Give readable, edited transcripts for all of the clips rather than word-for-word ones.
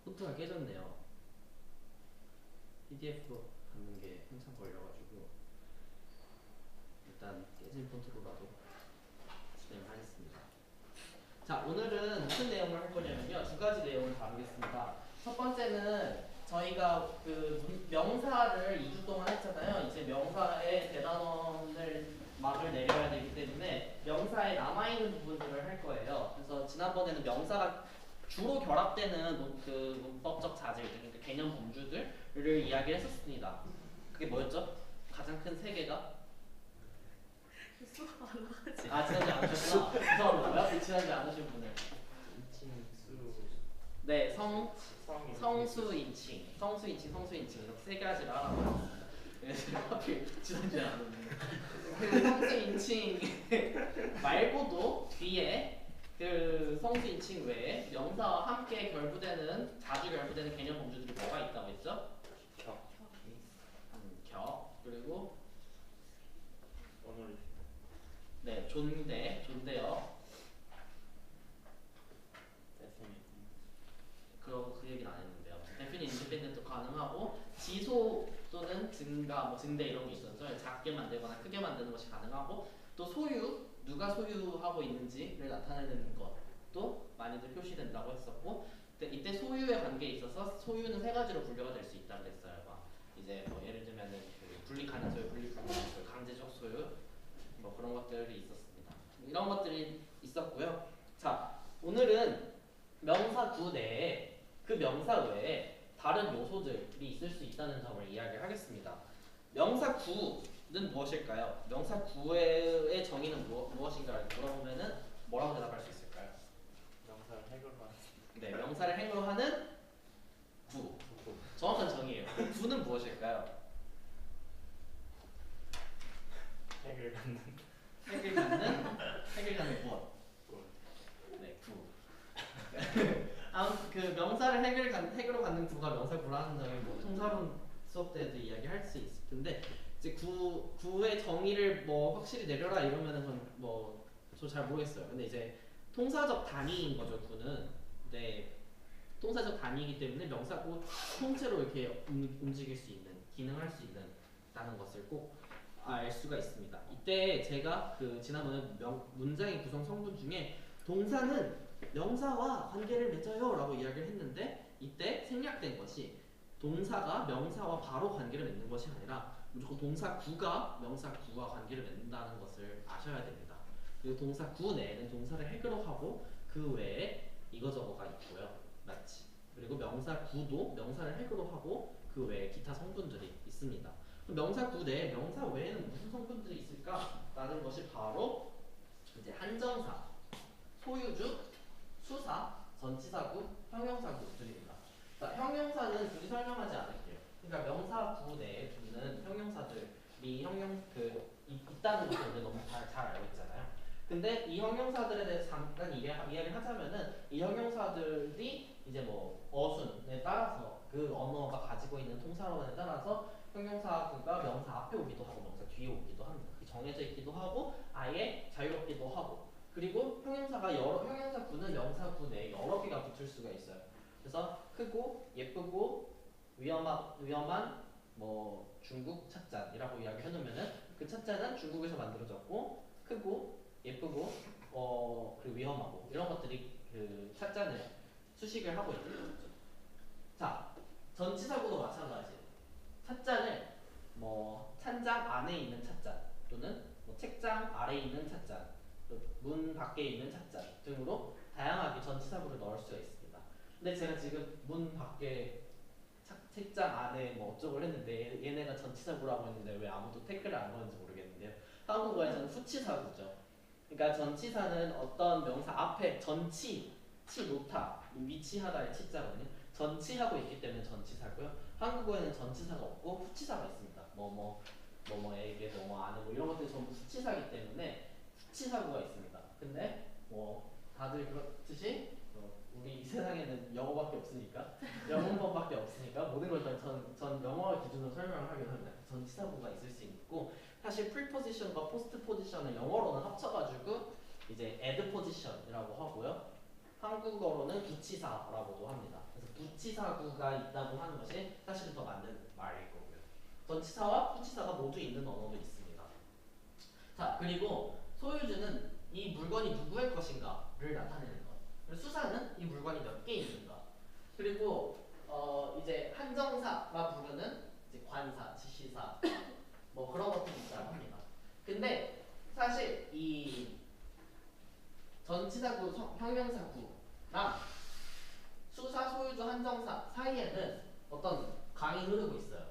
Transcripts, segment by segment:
폰트가 깨졌네요. PDF로 갖는 게 한참 걸려가지고 일단 깨진 폰트로라도 진행을 하겠습니다. 자, 오늘은 무슨 내용을 할 거냐면요. 두 가지 내용을 다루겠습니다. 첫 번째는 저희가 그 명사를 2주 동안 했잖아요. 이제 명사의 대단원을 막을 내려야 되기 때문에 명사에 남아있는 부분들을 할 거예요. 그래서 지난번에는 명사가 주로 결합되는 그 문법적 자질들, 그러니까 개념 범주들을 이야기를 했었습니다. 그게 뭐였죠? 가장 큰 세 개가? 수업 안 나가지. 아, 지난주에 안 하셨구나. 죄송합니다. 지난주에 안 하신 분을. 네, 성수 인칭 이렇게 세 가지를 알아보았습니다. 그래서 하필 지난주에 안 했는데 그 성수 인칭 말고도 뒤에 그 성수 인칭 외에 명사와 함께 결부되는 자주 결부되는 개념 범주들이 뭐가 있다고 했죠? 격 그리고 네 존대요. 그 얘기는 안 했는데요. definite, independent 가능하고 지소 또는 증가, 뭐 증대 이런 게 있었죠. 작게 만들거나 크게 만드는 것이 가능하고 또 소유, 누가 소유하고 있는지를 나타내는 것도 많이들 표시된다고 했었고 이때 소유의 관계에 있어서 소유는 세 가지로 분류가 될 수 있다고 했어요. 이제 뭐 예를 들면은 그 분리 가능 소유, 분리 불가능 소유, 강제적 소유 뭐 그런 것들이 있었습니다. 이런 것들이 있었고요. 자, 오늘은 명사 구 내에 그 명사 외에 다른 요소들이 있을 수 있다는 점을 이야기하겠습니다. 명사 구는 무엇일까요? 명사 구의 정의는 무엇인가를 물어보면은 뭐라고 대답할 수 있을까요? 명사를 해결하는. 네, 명사를 행으로 하는 구. 정확한 정의예요. 구는 무엇일까요? 핵을 갖는. 핵을 갖는 무엇? 네, 구. 아무튼 그 명사를 핵으로 갖는 구가 명사 구라는 점이 뭐 통사론 수업 때도 이야기할 수 있을 텐데 이제 구의 정의를 뭐 확실히 내려라 이러면은 저 잘 모르겠어요. 근데 이제 통사적 단위인 거죠 구는. 네, 통사적 단위이기 때문에 명사구 통째로 이렇게 움직일 수 있는 기능할 수 있는 다는 것을 꼭 알 수가 있습니다. 이때 제가 그 지난번에 문장의 구성 성분 중에 동사는 명사와 관계를 맺어요 라고 이야기를 했는데 이때 생략된 것이 동사가 명사와 바로 관계를 맺는 것이 아니라 무조건 동사 구가 명사 구와 관계를 맺는다는 것을 아셔야 됩니다. 그리고 동사 구 내에는 동사를 핵으로 하고 그 외에 이거저거가 있고요. 맞지? 그리고 명사 구도 명사를 핵으로 하고 그 외에 기타 성분들이 있습니다. 명사 구 내에 명사 외에는 무슨 성분들이 있을까라는 것이 바로 이제 한정사, 소유주, 수사, 전치사구, 형용사구들입니다. 자, 형용사는 굳이 설명하지 않을게요. 그러니까 명사 구 내에 두는 형용사들이 있다는 것을 너무 잘 알고 있잖아요. 근데 이 형용사들에 대해서 잠깐 이야기를 하자면은 이 형용사들이 이제 뭐 어순에 따라서 그 언어가 가지고 있는 통사론에 따라서 형용사구가 명사 앞에 오기도 하고 명사 뒤에 오기도 합니다. 정해져 있기도 하고 아예 자유롭기도 하고 그리고 형용사구는 명사구 내에 여러 개가 붙을 수가 있어요. 그래서 크고 예쁘고 위험한 뭐 중국 찻잔이라고 이야기해 놓으면은 그 찻잔은 중국에서 만들어졌고 크고 예쁘고 그리고 위험하고 이런 것들이 그 찻잔을 수식을 하고 있는 거죠. 자, 전치사구도 마찬가지예요. 찻잔을 뭐 찬장 안에 있는 찻잔 또는 뭐 책장 아래에 있는 찻잔 문 밖에 있는 찻잔 등으로 다양하게 전치사구를 넣을 수가 있습니다. 근데 제가 지금 문 밖에 책장 안에 뭐 어쩌고 했는데 얘네가 전치사구라고 했는데 왜 아무도 태클을 안 거는지 모르겠는데요. 한국어에서는 후치사구죠. 그러니까 전치사는 어떤 명사 앞에 놓다, 위치하다의 치자거든요. 전치하고 있기 때문에 전치사고요. 한국어에는 전치사가 없고 후치사가 있습니다. 뭐뭐에게 뭐뭐 안에 뭐 이런 것들이 전부 후치사이기 때문에 후치사구가 있습니다. 근데 뭐 다들 그렇듯이 우리 이 세상에는 영어밖에 없으니까 영문법밖에 없으니까 모든 걸 전 영어 기준으로 설명을 하긴 합니다. 전치사구가 있을 수 있고 사실 preposition과 postposition을 영어로는 합쳐가지고 이제 add position이라고 하고요. 한국어로는 부치사라고도 합니다. 그래서 부치사구가 있다고 하는 것이 사실은 더 맞는 말일 거고요. 전치사와 후치사가 모두 있는 언어도 있습니다. 자, 그리고 소유주는 이 물건이 누구의 것인가를 나타내는 것. 그리고 수사는 이 물건이 몇 개 있는가. 그리고 이제 한정사라 부르는 이제 관사, 지시사 뭐 그런 것들이 있다고 합니다. 근데 사실 이 전치사구, 형용사구랑 수사, 소유주, 한정사 사이에는 어떤 강이 흐르고 있어요.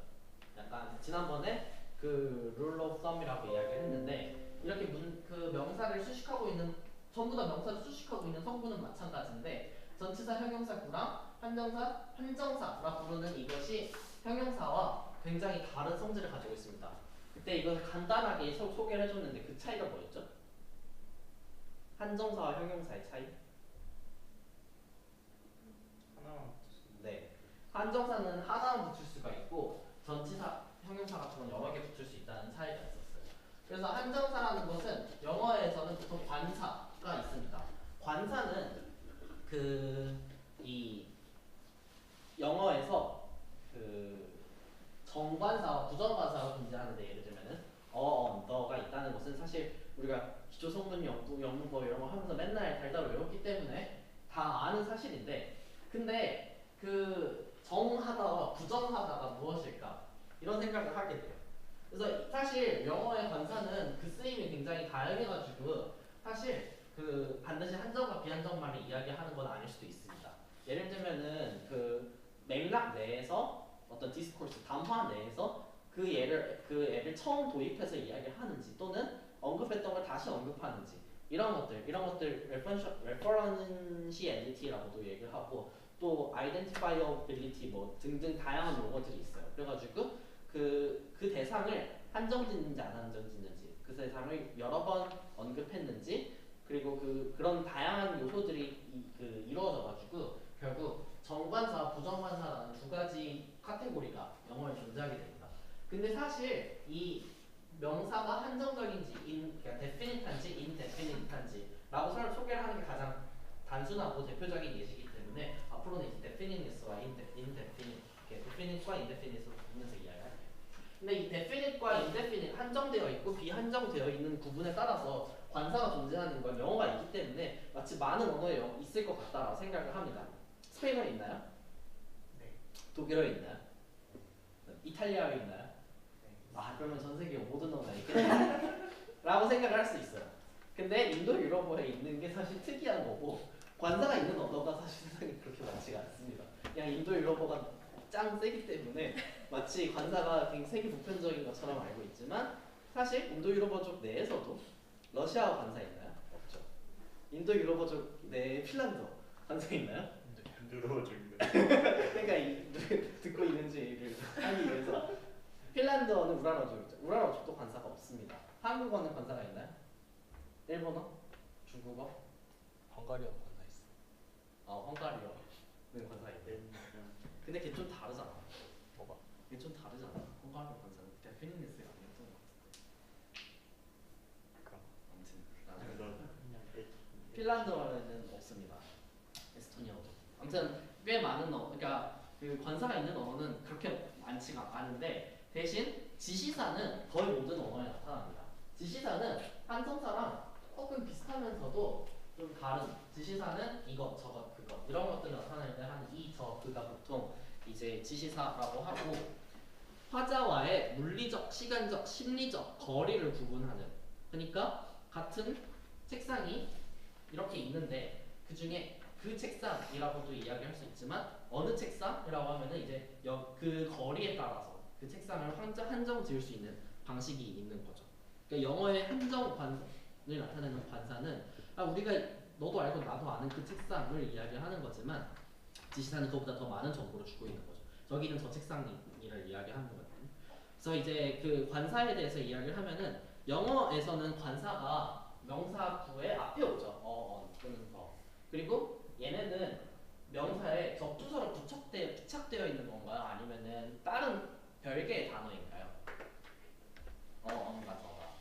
약간 지난번에 그 룰 오브 썸이라고 이야기를 했는데 이렇게 그 명사를 수식하고 있는 전부 다 명사를 수식하고 있는 성분은 마찬가지인데 전치사, 형용사구랑 한정사라 부르는 이것이 형용사와 굉장히 다른 성질을 가지고 있습니다. 그때 이건 간단하게 소개를 해줬는데 그 차이가 뭐였죠? 한정사와 형용사의 차이? 하나만 붙였습니다. 네. 한정사는 하나만 붙일 수가 있고 전치사, 형용사 같은 건 여러 개 붙일 수 있다는 차이가 있었어요. 그래서 한정사라는 것은 영어에서는 보통 관사가 있습니다. 관사는 이 영어에서 정관사와 부정관사가 존재하는데 예를 들면은 너가 있다는 것은 사실 우리가 기초 성분 영문법 이런 거 하면서 맨날 달달 외웠기 때문에 다 아는 사실인데 근데 그 정하다와 부정하다가 무엇일까 이런 생각을 하게 돼요. 그래서 사실 영어의 관사는 그 쓰임이 굉장히 다양해가지고 사실 그 반드시 한정과 비한정말을 이야기하는 건 아닐 수도 있습니다. 예를 들면은 그 맥락 내에서 어떤 디스코스 담화 내에서 그 애를 처음 도입해서 이야기를 하는지 또는 언급했던 걸 다시 언급하는지 이런 것들 referentiality라고도 얘기를 하고 또 identifiability 뭐 등등 다양한 용어들이 있어요. 그래가지고 그 대상을 한정짓는지 안 한정짓는지 그 대상을 여러 번 언급했는지 그리고 그런 다양한 요소들이 이루어져가지고 결국 정관사와 부정관사라는 두 가지 카테고리가 영어에 존재하게 됩니다. 근데 사실 이 명사가 한정적인지 그러니까 definite한지 indefinite한지라고 소개를 하는 게 가장 단순하고 대표적인 예시이기 때문에 앞으로는 이제 definiteness와 indefinite, definite과 indefinite를 구분해서 이야기할게요. 근데 이 definite과 indefinite 한정되어 있고 비한정되어 있는 구분에 따라서 관사가 존재하는 건 영어가 있기 때문에 마치 많은 언어에 있을 것 같다라고 생각을 합니다. 스페인어 있나요? 네. 독일어 있나요? 이탈리아어 있나요? 네. 아 그러면 전 세계 모든 언어가 있겠네 라고 생각을 할 수 있어요. 근데 인도 유럽어에 있는 게 사실 특이한 거고 관사가 있는 언어가 사실 세상에 그렇게 많지가 않습니다. 그냥 인도 유럽어가 짱 세기 때문에 마치 관사가 되게 세계 보편적인 것처럼 알고 있지만 사실 인도 유럽어족 내에서도 러시아어 관사 있나요? 없죠. 인도 유럽어족 내 핀란드어 관사 있나요? 누르워줍니다. 그러니까 듣고 있는지를 하기 위해서 핀란드어는 우라노족이죠. 우라노족도 관사가 없습니다. 한국어는 관사가 있나요? 일본어? 중국어? 헝가리어 만나 있어. 헝가리어는 관사가 있대. 근데 걔 좀 다르잖아. 뭐가? 걔 좀 다르잖아. 헝가리어 관사는 데피니니스가 아니었던 것 같은데. 그럼. 아무튼 그냥 핀란드어는 없습니다. 에스토니아어도. 아무튼 꽤 많은 그러니까 그 관사가 있는 언어는 그렇게 많지가 않은데 대신 지시사는 거의 모든 언어에 나타납니다. 지시사는 한성사랑 조금 비슷하면서도 좀 다른 지시사는 이것 저것 그것 이런 것들을 나타낼 때 하는 이 저 그가 보통 이제 지시사라고 하고 화자와의 물리적, 시간적, 심리적 거리를 구분하는 그러니까 같은 책상이 이렇게 있는데 그 중에 그 책상이라고도 이야기할 수 있지만 어느 책상이라고 하면은 이제 그 거리에 따라서 그 책상을 한정 지을 수 있는 방식이 있는 거죠. 그러니까 영어의 한정관을 나타내는 관사는 우리가 너도 알고 나도 아는 그 책상을 이야기하는 거지만 지시사는 그것보다 더 많은 정보를 주고 있는 거죠. 저기는 저 책상이를 이야기하는 거거든요. 그래서 이제 그 관사에 대해서 이야기를 하면은 영어에서는 관사가 명사 구의 앞에 오죠. on 또는 the. 그리고 얘네는 명사에 접두사로 부착되어 있는 건가요? 아니면은 다른 별개의 단어인가요? on과 the가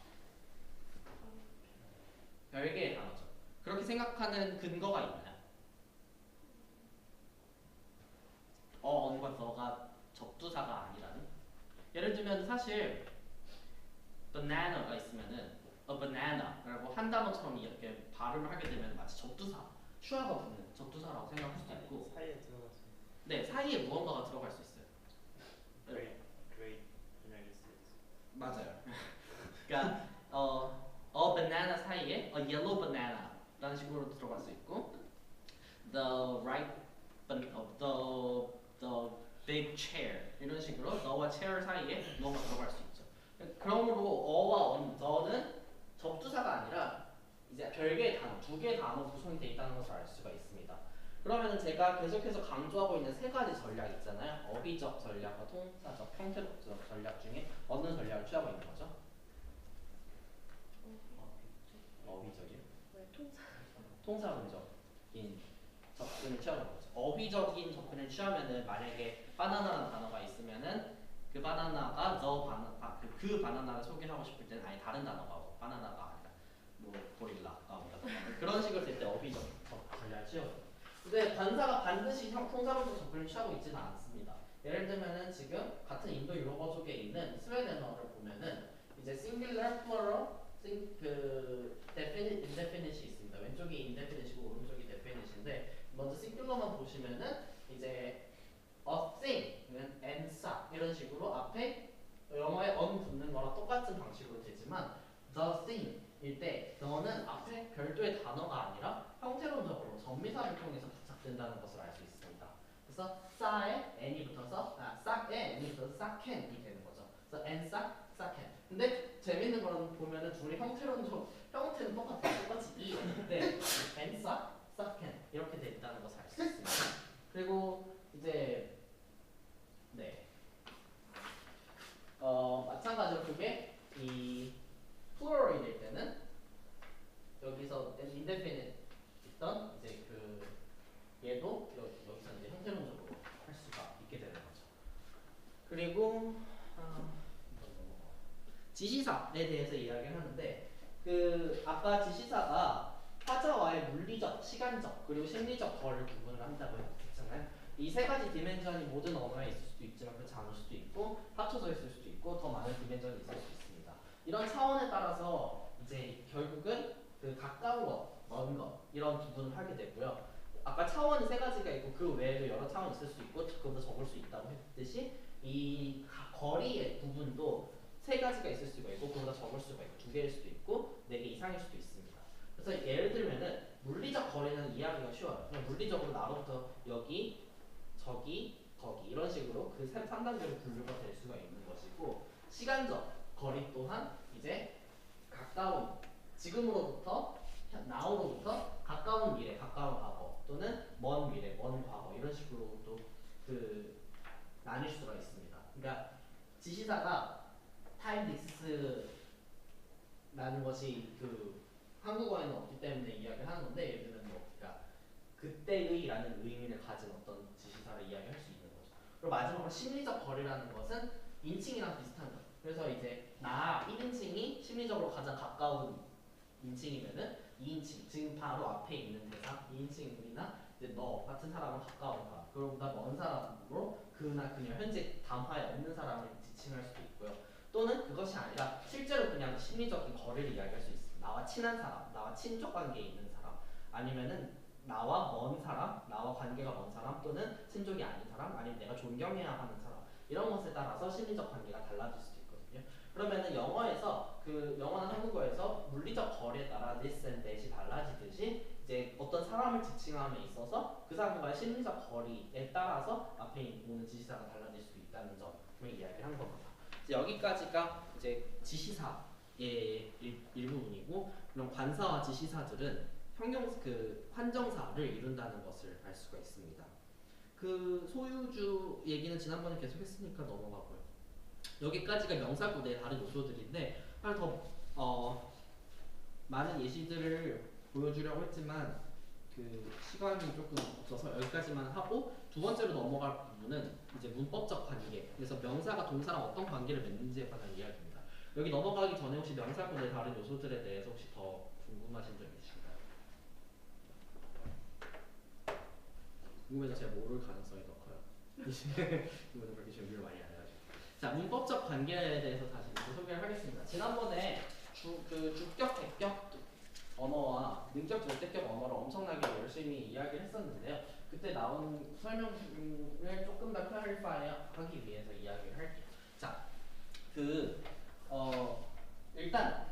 별개의 단어죠. 그렇게 생각하는 근거가 있나요? the가 the가 접두사가 아니라는. 예를 들면 사실 banana가 있으면은 a banana라고 한 단어처럼 이렇게 발음을 하게 되면 마치 접두사, 슈아가 붙는 접두사라고 생각할 수도 있고, 사이에 들어가서 네 사이에 무언가가 들어갈 수 있어요. great United States. 맞아요. 그러니까 a banana 사이에 a yellow banana라는 식으로 들어갈 수 있고, the right the big chair 이런 식으로 너와 chair 사이에 뭔가 들어갈 수 있죠. 그러므로 어와 the는 접두사가 아니라 이제 별개의 단어, 두 개의 단어 구성이 되어 있다는 것을 알 수가 있습니다. 그러면은 제가 계속해서 강조하고 있는 세 가지 전략 있잖아요. 어휘적 전략과 통사적, 형태적 전략 중에 어느 전략을 취하고 있는 거죠? 어휘적이요? 왜 통사? 통사문적인 접근을 취하는 거죠. 어휘적인 접근을 취하면은 만약에 바나나라는 단어가 있으면은 그 바나나가 그 바나나를 소개하고 싶을 때는 아예 다른 단어가 바나나가 아니라 뭐 고릴라가 온다 그런 식으로 될 때 어휘적 전략을 취하고. 근데 관사가 반드시 통사문적 접근을 취하고 있지는 않습니다. 예를 들면은 지금 같은 인도 유럽어족에 있는 스웨덴어를 보면은 이제 singular, plural, 그 indefinite이 있습니다. 왼쪽이 indefinite이고 오른쪽이 definite인데 먼저 singular만 보시면은 이제 a thing은 and suck 이런 식으로 앞에 영어에 on 붙는 거랑 똑같은 방식으로 되지만 the thing일 때 the는 앞에 별도의 단어가 아니라 형태론적으로 전미사를 통해서 부착된다는 것을 알 수 있습니다. 그래서 싸에 n이 붙어서 싹에 n이 붙어서 싹캔이 되는 거죠. 그래서 and 싹, 싹캔. 근데 재밌는 거는 보면은 둘이 형태는 똑같이 이인데 and 싹, 싹캔 이렇게 돼 있다는 것을 알 수 있습니다. 그리고 이제 네. 마찬가지로 그게 이 플로럴이 될 때는 여기서 indefinite 있던 이제 그 얘도 여기서 이제 형태론적으로 할 수가 있게 되는 거죠. 그리고 지시사에 대해서 이야기를 하는데 그 아까 지시사가 타자와의 물리적, 시간적 그리고 심리적 거리를 구분을 한다고 했잖아요. 이 세 가지 디멘전이 모든 언어에 있을 수도 있지만 그렇지 않을 수도 있고 합쳐져 있을 수도 있고 더 많은 디멘전이 있을 수 있습니다. 이런 차원에 따라서 이제 결국은 그 가까운 것, 먼 것 이런 구분을 하게 되고요. 아까 차원이 세 가지가 있고 그 외에도 여러 차원이 있을 수 있고 그보다 적을 수 있다고 했듯이 이 거리의 부분도 세 가지가 있을 수가 있고 그보다 적을 수가 있고 두 개일 수도 있고 네 개 이상일 수도 있습니다. 그래서 예를 들면은 물리적 거리는 이해하기가 쉬워요. 그냥 물리적으로 나로부터 여기, 저기, 거기 이런 식으로 그 3단계로 분류가 될 수가 있는 것이고 시간적 거리 또한 이제 가까운 지금으로부터 now로부터 가까운 미래, 가까운 과거 또는 먼 미래, 먼 과거 이런 식으로 또 그 나뉠 수가 있습니다. 그러니까 지시사가 time this라는 것이 그 한국어에는 없기 때문에 이야기를 하는 건데 예를 들면 뭐 그러니까 그때의라는 의미를 가진 어떤 지시사를 이야기할 수 있는 거죠. 그리고 마지막으로 심리적 거리라는 것은 인칭이랑 비슷한 거. 그래서 이제 나 1인칭이 심리적으로 가장 가까운 인칭이면은 2인칭 지금 바로 앞에 있는 대상 2인칭이나 이제 너 같은 사람은 가까운가 그보다 먼 사람으로 그나 그녀 현재 담화에 없는 사람을 지칭할 수도 있고요. 또는 그것이 아니라 실제로 그냥 심리적인 거리를 이야기할 수 있습니다. 나와 친한 사람, 나와 친족 관계에 있는 사람, 아니면은 나와 먼 사람, 나와 관계가 먼 사람 또는 친족이 아닌 사람, 아니면 내가 존경해야 하는 사람 이런 것에 따라서 심리적 관계가 달라질 수도 있거든요. 그러면은 영어에서 그 영어나 한국어에서 물리적 거리에 따라 this and that이 달라지듯이 이제 어떤 사람을 지칭함에 있어서 그 사람과의 심리적 거리에 따라서 앞에 오는 지시사가 달라질 수도 있다는 점을 이야기를 한 겁니다. 이제 여기까지가 이제 지시사의 일부분이고 그럼 관사와 지시사들은 그 환정사를 이룬다는 것을 알 수가 있습니다. 그 소유주 얘기는 지난번에 계속 했으니까 넘어가고요. 여기까지가 명사구대의 다른 요소들인데 하나 더 많은 예시들을 보여주려고 했지만 그 시간이 조금 없어서 여기까지만 하고 두 번째로 넘어갈 부분은 이제 문법적 관계. 그래서 명사가 동사랑 어떤 관계를 맺는지에 관한 이야기입니다. 여기 넘어가기 전에 혹시 명사구대의 다른 요소들에 대해서 혹시 더 궁금하신 점 있으신가요? 궁금해서 제가 모를 가능성이 더 커요. 이분은 그렇게 준비를 많이 안 해가지고. 자, 문법적 관계에 대해서 다시 또 소개를 하겠습니다. 지난번에 주격, 백격 언어와 능격, 절대격 언어를 엄청나게 열심히 이야기를 했었는데요. 그때 나온 설명을 조금 더 클래리파이 하기 위해서 이야기를 할게요. 자, 일단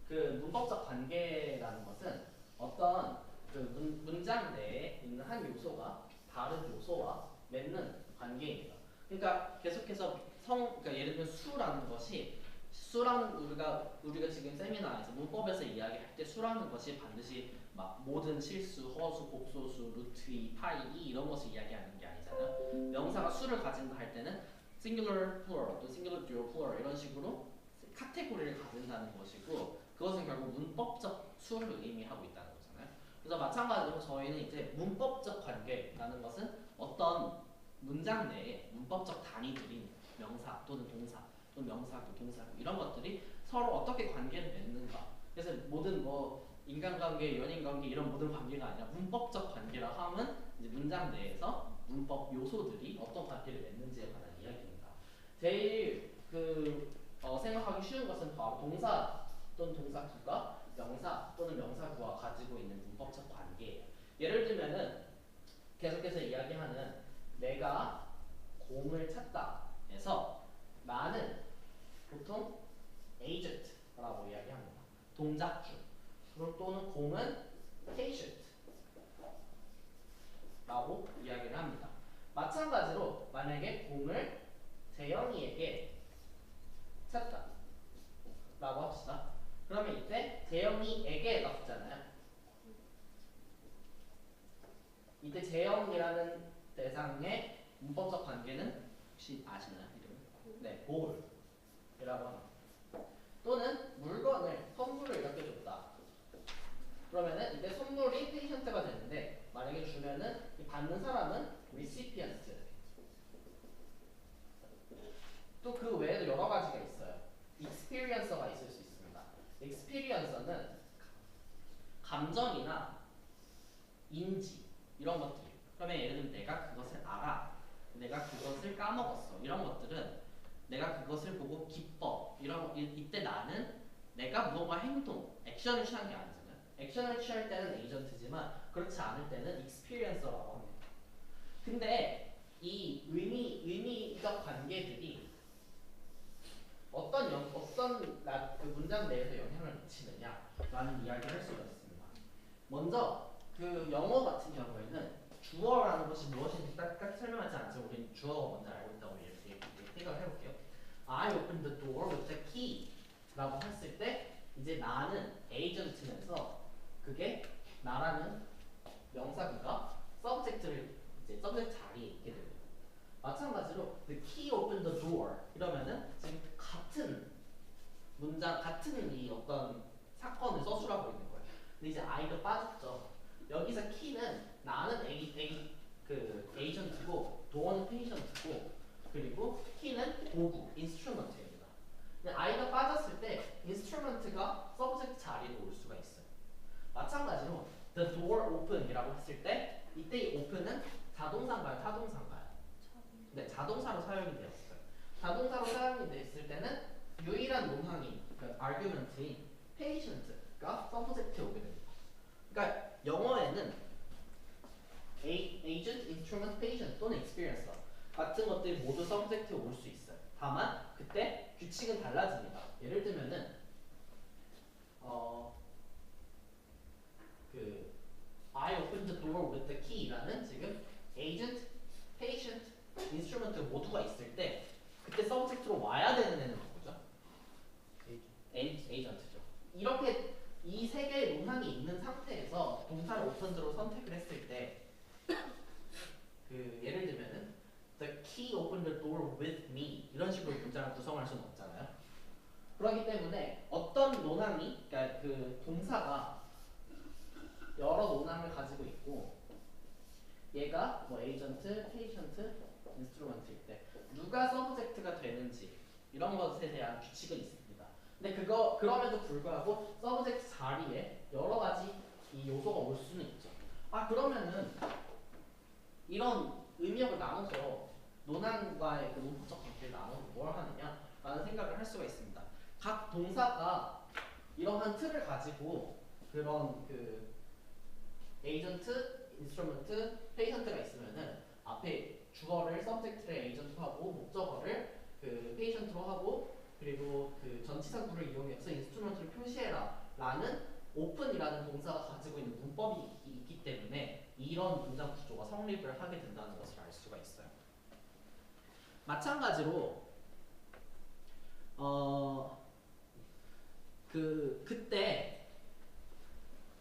그 문법적 관계라는 것은 어떤 그 문장 내에 있는 한 요소가 다른 요소와 맺는 관계입니다. 그러니까 계속해서 그러니까 예를 들면 수라는 우리가 지금 세미나에서 문법에서 이야기할 때 수라는 것이 반드시 막 모든 실수, 허수, 복소수, 루트 2, 파이 2 이런 것을 이야기하는 게 아니잖아요. 명사가 수를 가진다 할 때는 singular plural 또 singular dual plural 이런 식으로 카테고리를 가진다는 것이고 그것은 결국 문법적 수를 의미하고 있다는 거잖아요. 그래서 마찬가지로 저희는 이제 문법적 관계라는 것은 어떤 문장 내에 문법적 단위들인 명사 또는 동사 또는 명사구, 동사구 이런 것들이 서로 어떻게 관계를 맺는가. 그래서 모든 뭐 인간관계, 연인관계 이런 모든 관계가 아니라 문법적 관계라 함은 이제 문장 내에서 문법 요소들이 어떤 관계를 맺는지에 관한 이야기입니다. 제일 생각하기 쉬운 것은 바로 동사 또는 동사구가 명사 또는 명사구와 가지고 있는 문법적 관계예요. 예를 들면은 계속해서 이야기하는 내가 곰을 찾다 에서 나는 보통 agent라고 이야기합니다. 동작주. 그럼 또는 곰은 patient라고 이야기를 합니다. 마찬가지로 만약에 곰을 재영이에게 찾다 라고 합시다. 그러면 이때 재영이에게가 붙잖아요. 이때 재영이라는 대상의 문법적 관계는 혹시 아시나요? 이름을? 네, 볼이라고 합니다. 또는 물건을 선물을 이렇게 줬다. 그러면은 이때 선물이 페이션트가 되는데 만약에 주면은 이 받는 사람은 recipient. 또 그 외에도 여러 가지가 있어요. experiencer가 있을 수 있습니다. experiencer는 감정이나 인지 이런 것들이에요. 그러면 예를 들면 내가 그것을 알아, 내가 그것을 까먹었어 이런 것들은 내가 그것을 보고 기뻐 이때 나는 내가 무언가 행동, 액션을 취한 게 아니잖아요. 액션을 취할 때는 에이전트지만 그렇지 않을 때는 experiencer라고 합니다. 근데 이 의미적 관계들이 그 문장 내에서 영향을 미치느냐라는 이야기를 할 수가 있습니다. 먼저 그 영어 같은 경우에는 주어라는 것이 무엇인지 딱딱 설명하지 않지만 우리는 주어가 뭔지 알고 있다고 이렇게 생각을 해볼게요. I opened the door with the key 라고 했을 때 이제 나는 agent면서 그게 나라는 명사구가 subject를 이제 subject 자리에 있게 됩니다. 마찬가지로 the key opened the door 이러면은 지금 같은 문장 같은 이 어떤 사건을 서술하고 있는 거예요. 근데 이제 I가 빠졌죠. 여기서 key는 나는 에이전트고 door는 페이션트고 그리고 key는 도구, instrument입니다. 근데 I가 빠졌을 때 instrument가 subject 자리에 올 수가 있어요. 마찬가지로 the door open이라고 했을 때 이때 이 open은 자동사인가요, 타동사인가요? 네, 자동사로 사용이 되었어요. 자동사로 사용이 됐을 때는 유일한 논항인 그 argument인 patient가 subject에 오게 됩니다. 그러니까 영어에는 agent, instrument, patient 또는 experiencer 같은 것들이 모두 subject에 올 수 있어요. 다만 그때 규칙은 달라집니다. 예를 들면은 I opened the door with the key라는 지금 agent, patient, instrument 모두가 있을 때 그때 subject로 와야 되는 애는 누구죠? agent죠. 이렇게 이 세 개의 논항이 있는 상태에서 동사를 opened로 선택을 했을 때 예를 들면은 the key opened the door with me 이런 식으로 문장을 구성할 수는 없잖아요. 그렇기 때문에 어떤 논항이 그러니까 그 동사가 여러 논항을 가지고 있고 얘가 뭐 에이전트, 페이션트, 인스트루먼트일 때 누가 서브젝트가 되는지 이런 것에 대한 규칙은 있습니다. 근데 그럼에도 불구하고 서브젝트 자리에 여러 가지 이 요소가 올 수는 있죠. 그러면은 이런 의미역을 나눠서 논한과의 그 문법적 관계를 나눠서 뭘 하느냐라는 생각을 할 수가 있습니다. 각 동사가 이러한 틀을 가지고 그런 그 에이전트, 인스트루먼트, 페이션트가 있으면은 앞에 주어를 subject를 에이전트로 하고 목적어를 그 페이션트로 하고 그리고 그 전치사구를 이용해서 인스트루먼트를 표시해라 라는 오픈이라는 동사가 가지고 있는 문법이 있기 때문에 이런 문장 구조가 성립을 하게 된다는 것을 알 수가 있어요. 마찬가지로 그때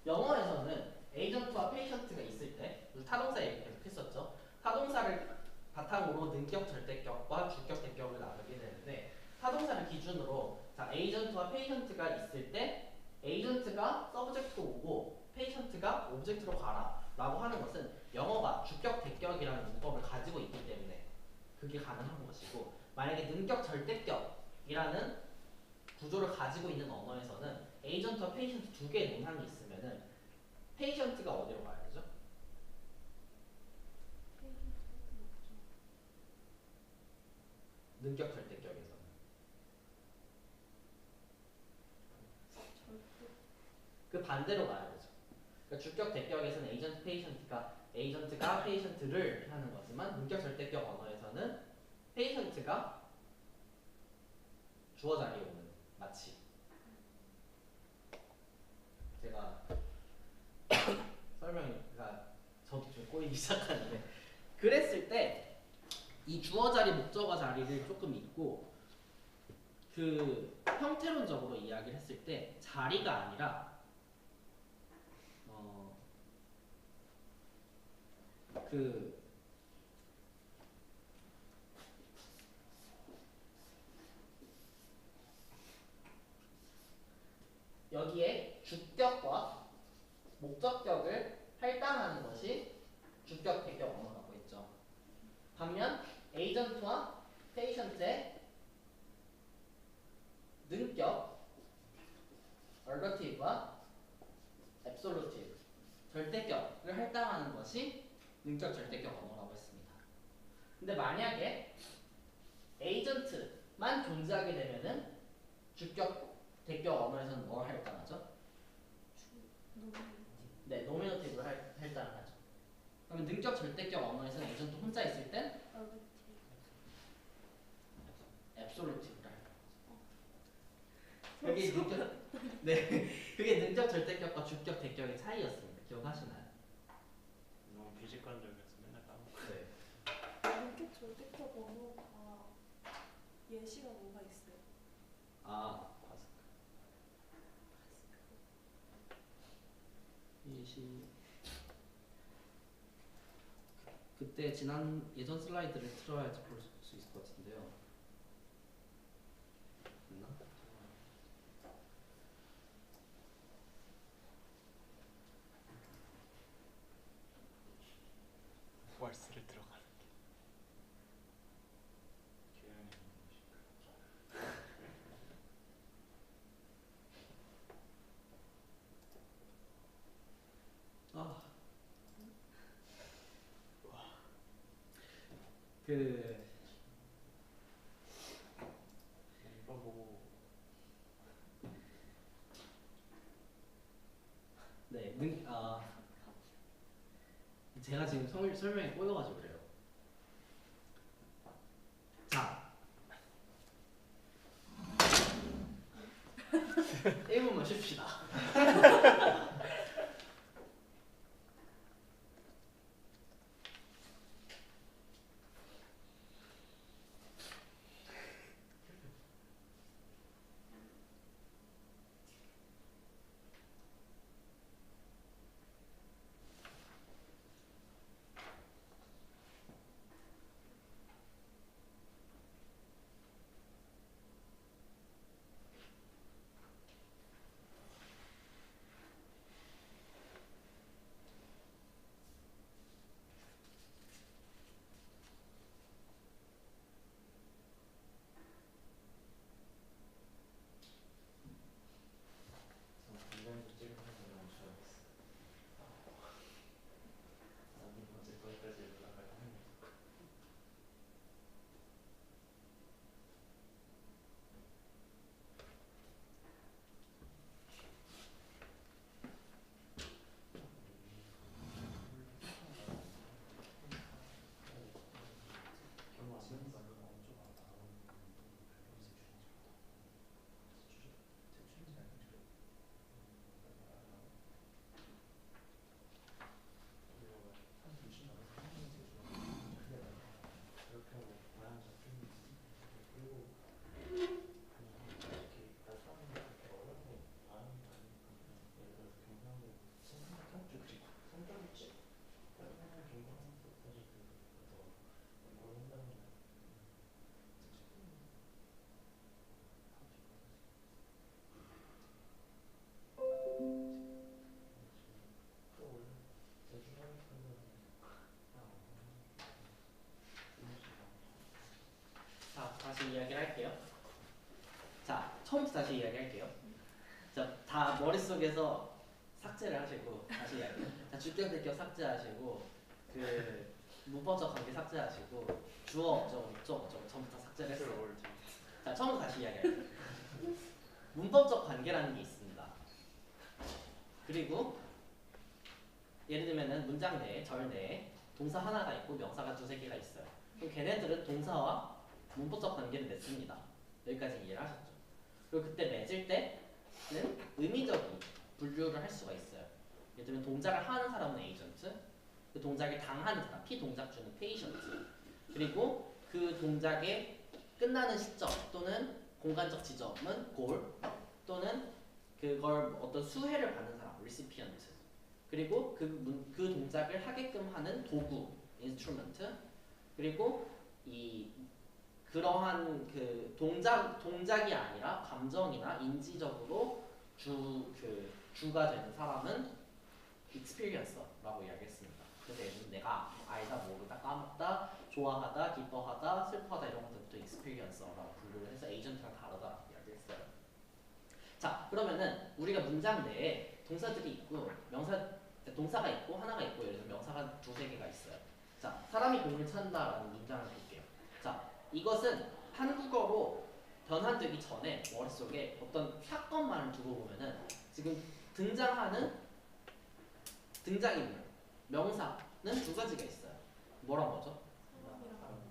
영어에서는 에이전트와 페이션트가 있을 때 타동사 얘기 계속 했었죠. 타동사를 바탕으로 능격 절대격과 주격 대격을 나누게 되는데 타동사를 기준으로 자 에이전트와 페이션트가 있을 때 에이전트가 서브젝트로 오고 페이션트가 오브젝트로 가라 라고 하는 것은 영어가 주격 대격이라는 문법을 가지고 있기 때문에 그게 가능한 것이고 만약에 능격 절대격이라는 구조를 가지고 있는 언어에서는 에이전트와 페이션트 두 개의 논항이 있으면은 페이션트가 어디로 가야 되죠? 능격 절대격에서는 그 반대로 가야 되죠. 그러니까 주격 대격에서는 에이전트 에이전트가 페이션트를 하는 거지만 능격 절대격 언어에서는 페이션트가 주어 자리에 오는 마치 제가 설명이가 저도 좀 꼬이기 시작하는데 그랬을 때 이 주어 자리 목적어 자리를 조금 잊고 그 형태론적으로 이야기를 했을 때 자리가 아니라 그 여기에 주격과 목적격을 할당하는 것이 주격 대격 언어라고 했죠. 반면 에이전트와 페이션트의 능격, 얼러티브와 앱솔루티브, 절대격을 할당하는 것이 능격 절대격 언어라고 했습니다. 근데 만약에 에이전트만 존재하게 되면은 주격 대격 언어에서는 뭘 할당하죠? 네, 노미너티브를 할당을 하죠. 그러면 능격 절대격 언어에서는 에이전트 혼자 있을 땐 앱솔루티브를 할당하죠. 그게 능격 네, 그게 능격 절대격과 주격 대격의 차이였습니다. 기억하시나요? 너무 비직관적이어서 맨날 까먹고. 네. 이렇게 절대적 언어가 예시가 뭐가 있어요? 아, 예시 그때 지난 예전 슬라이드를 틀어야지 볼 수 있을 것 같은데요. 있나? 월스를 들어가는 교양이 아, 그 이거 보고 네, 제가 지금 설명이 꼬여가지고 그래요. 자, 1분만 쉽시다. 다시 이야기를 할게요. 자, 처음부터 다시 이야기할게요. 자, 다 머릿속에서 삭제를 하시고 다시 이야기해요. 자, 주격 삭제하시고 그 문법적 관계 삭제하시고 주어 어쩌고 전부 다 삭제를 했어요. 자, 처음부터 다시 이야기할게요. 문법적 관계라는 게 있습니다. 그리고 예를 들면은 문장 내에 절 내에 동사 하나가 있고 명사가 두세 개가 있어요. 그럼 걔네들은 동사와 문법적 관계를 맺습니다. 여기까지 이해를 하셨죠? 그리고 그때 맺을 때는 의미적인 분류를 할 수가 있어요. 예를 들면 동작을 하는 사람은 에이전트, 그 동작을 당하는 사람, 피동작주는 페이션트, 그리고 그 동작의 끝나는 시점 또는 공간적 지점은 골, 또는 그걸 어떤 수혜를 받는 사람, recipient, 그리고 그 동작을 하게끔 하는 도구, instrument, 그리고 그러한 그 동작이 아니라 감정이나 인지적으로 주가 되는 사람은 experiencer라고 이야기했습니다. 그래서 예를 들면 내가 알다 모르다 까먹다 좋아하다 기뻐하다 슬퍼하다 이런 것들부터 experiencer라고 분류를 해서 에이전트랑 다르다라고 이야기했어요. 자, 그러면은 우리가 문장 내에 동사들이 있고 동사가 있고 하나가 있고 예를 들면 명사가 두세 개가 있어요. 자, 사람이 공을 찬다라는 문장을 볼게요. 자, 이것은 한국어로 변환되기 전에 머릿속에 어떤 사건만을 두고 보면은 지금 등장하는 등장인물, 명사는 두 가지가 있어요. 뭐랑 뭐죠?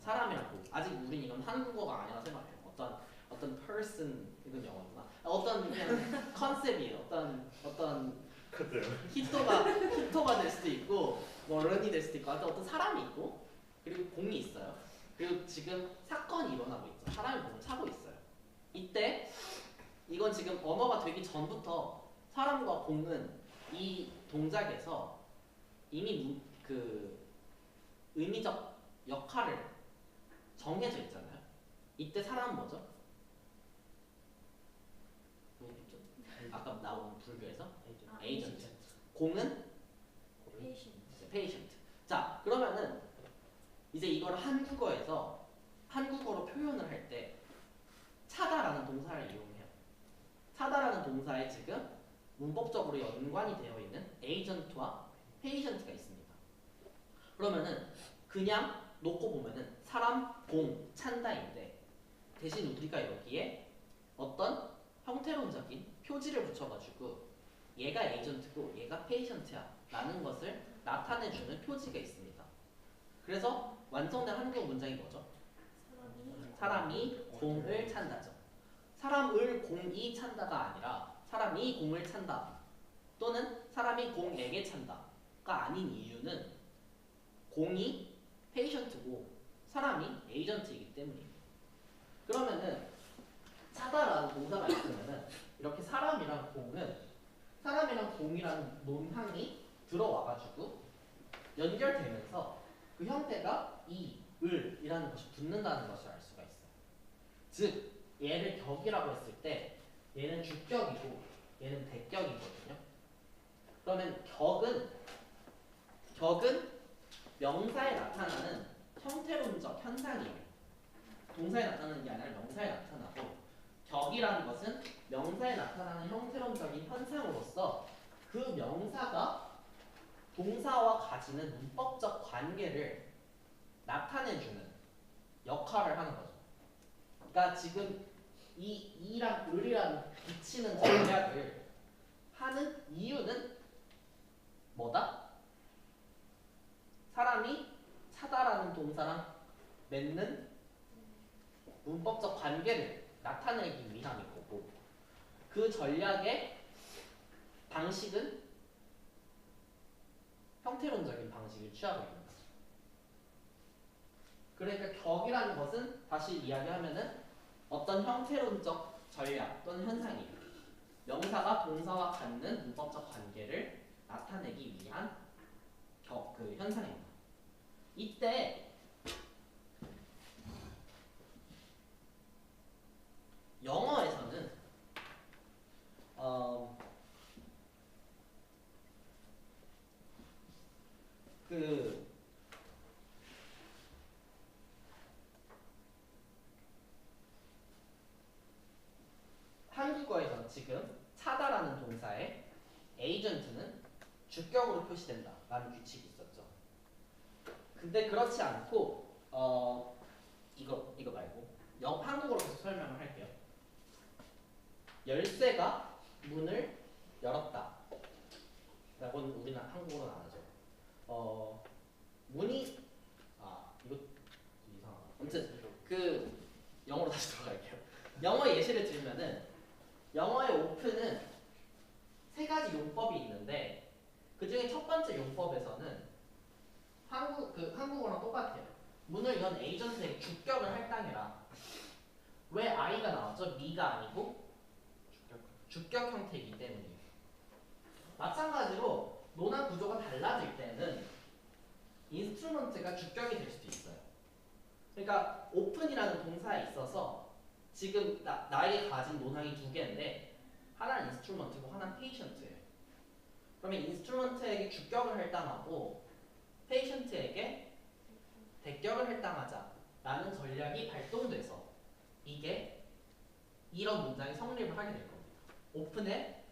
사람이랑 고. 아직 우린 이건 한국어가 아니라 생각해요. 어떤 person 이건 영어구나. 어떤 그냥 컨셉이에요. 어떤 히토가 될 수도 있고 뭐 런이 될 수도 있고 어떤 사람이 있고 그리고 공이 있어요. 그리고 지금 사건이 일어나고 있죠. 사람이 공을 차고 있어요. 이때 이건 지금 언어가 되기 전부터 사람과 공은 이 동작에서 이미 그 의미적 역할을 정해져 있잖아요. 이때 사람은 뭐죠? 아까 나온 불교에서 에이전트. 공은 patient. 자, 그러면은 이제 이걸 한국어로 표현을 할 때 차다라는 동사를 이용해요. 차다라는 동사에 지금 문법적으로 연관이 되어 있는 에이전트와 페이션트가 있습니다. 그러면은 그냥 놓고 보면은 사람, 공, 찬다인데 대신 우리가 여기에 어떤 형태론적인 표지를 붙여가지고 얘가 에이전트고 얘가 페이션트야 라는 것을 나타내주는 표지가 있습니다. 그래서 완성된 한국어 문장이 뭐죠? 사람이 공을 찬다죠. 사람을 공이 찬다가 아니라 사람이 공을 찬다 또는 사람이 공에게 찬다가 아닌 이유는 공이 페이션트고 사람이 에이전트이기 때문입니다. 그러면은 차다라는 동사가 있으면은 이렇게 사람이랑 공이라는 논항이 들어와가지고 연결되면서 그 형태가 을이라는 것이 붙는다는 것을 알 수가 있어요. 즉 얘를 격이라고 했을 때 얘는 주격이고 얘는 대격이거든요. 그러면 격은 명사에 나타나는 형태론적 현상이에요. 동사에 나타나는 게 아니라 명사에 나타나고 격이라는 것은 명사에 나타나는 형태론적인 현상으로서 그 명사가 동사와 가지는 문법적 관계를 나타내주는 역할을 하는 거죠. 그러니까 지금 이랑 을이랑 붙이는 전략을 하는 이유는 뭐다? 사람이 차다라는 동사랑 맺는 문법적 관계를 나타내기 위함인 거고 그 전략의 방식은 형태론적인 방식을 취하고 있는 거죠. 그러니까 격이라는 것은 다시 이야기하면은 어떤 형태론적 전략 또는 현상이에요. 명사가 동사와 갖는 문법적 관계를 나타내기 위한 그 현상입니다. 이때 영어에서는 지금 차다라는 동사의 에이전트는 주격으로 표시된다라는 규칙이 있었죠. 근데 그렇지 않고 이거 말고 한국어로 계속 설명을 할게요. 열쇠가 문을 열었다. 라고는 우리는 한국어로는 안 하죠. 문이 이거 좀 이상하다. 아무튼 그 영어로 다시 돌아갈게요. 영어 예시를 들면은 영어의 오픈은 세 가지 용법이 있는데 그 중에 첫 번째 용법에서는 한국어랑 똑같아요. 문을 연 에이전트의 주격을 할당해라. 왜 I가 나왔죠? me가 아니고 주격 형태이기 때문이에요. 마찬가지로 논한 구조가 달라질 때는 인스트루먼트가 주격이 될 수도 있어요. 그러니까 오픈이라는 동사에 있어서 지금 나에게 가진 논항이 두 개인데 하나는 인스트루먼트고 하나는 페이션트예요. 그러면 인스트루먼트에게 주격을 할당하고 페이션트에게 대격을 할당하자라는 전략이 발동돼서 이게 이런 문장이 성립을 하게 될 겁니다. 오픈의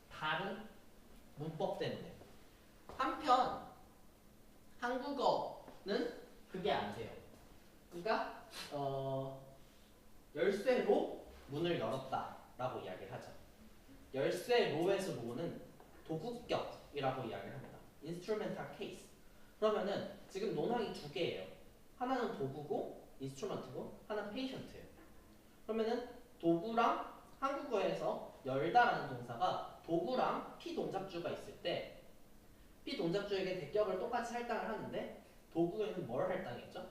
다른 문법 때문에. 한편 한국어는 그게 안 돼요. 그러니까 열쇠로 문을 열었다라고 이야기를 하죠. 열쇠로에서 로는 도구격이라고 이야기를 합니다. instrumental case. 그러면은 지금 논항이 두 개예요. 하나는 도구고 인스트루먼트고 하나는 페이션트예요. 그러면은 도구랑 한국어에서 열다라는 동사가 도구랑 피동작주가 있을 때 피동작주에게 대격을 똑같이 할당을 하는데 도구에는 뭘 할당했죠?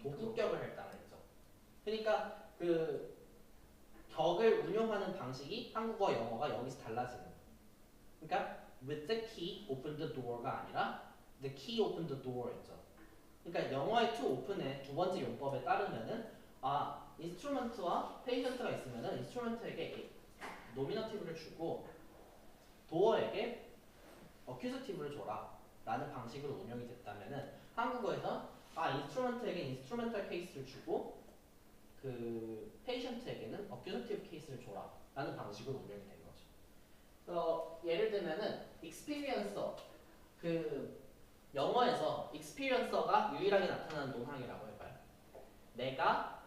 도구격을 할당을 했죠. 그러니까 그 격을 운용하는 방식이 한국어, 영어가 여기서 달라지는 거예요. 그러니까 with the key open the door가 아니라 the key open the door였죠. 그러니까 영어의 to open의 두 번째 용법에 따르면은 인스트루먼트와 페이션트가 있으면은 인스트루먼트에게 노미너티브를 주고 도어에게 어큐서티브를 줘라 라는 방식으로 운영이 됐다면은 한국어에서 인스트루먼트에게 인스트루멘탈 케이스를 주고 그 페이션트에게는 어큐서티브 케이스를 줘라 라는 방식으로 운영이 된 거죠. 예를 들면은 experiencer, 그 영어에서 experiencer가 유일하게 나타나는 논항이라고 해봐요. 내가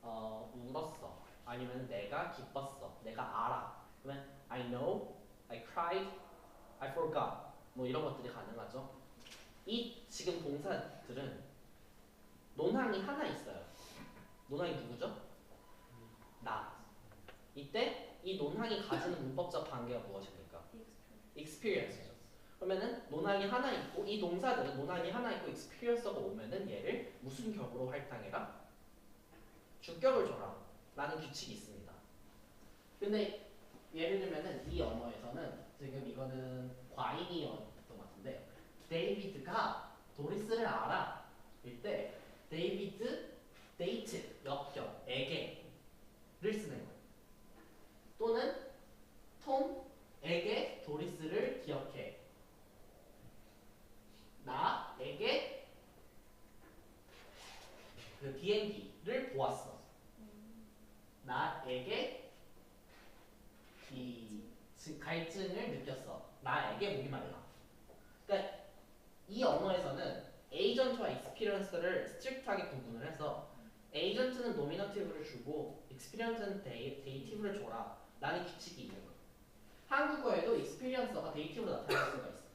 울었어. 아니면 내가 기뻤어. 내가 알아. 그러면 I know, I cried, I forgot. 뭐 이런 것들이 가능하죠. 이 지금 동사들은 논항이 하나 있어요. 논항이 누구죠? 나. 이때 이 논항이 가지는 문법적 관계가 무엇입니까? experience죠. 그러면은 논항이 하나 있고 이 동사들은 논항이 하나 있고 experience가 오면은 얘를 무슨 격으로 할당해라? 주격을 줘라 라는 규칙이 있습니다. 근데 예를 들면은 이 언어에서는 지금 이거는 과잉이었던 것 같은데 데이비드가 도리스를 알아 일때 데이비드 데이트 역격에게를 쓰는 거예요. 또는 톰에게 도리스를 기억해. 나에게 그 비행기를 보았어. 나에게 이 갈증을 느꼈어. 나에게 목이 말라. 그러니까 이 언어에서는 에이전트와 익스피리언스를 스트릭트하게 구분을 해서 에이전트는 노미너티브를 주고 익스피리언스는 데이티브를 줘라 라는 규칙이 있는 거예요. 한국어에도 익스피리언서가 데이티브로 나타날 수가 있어.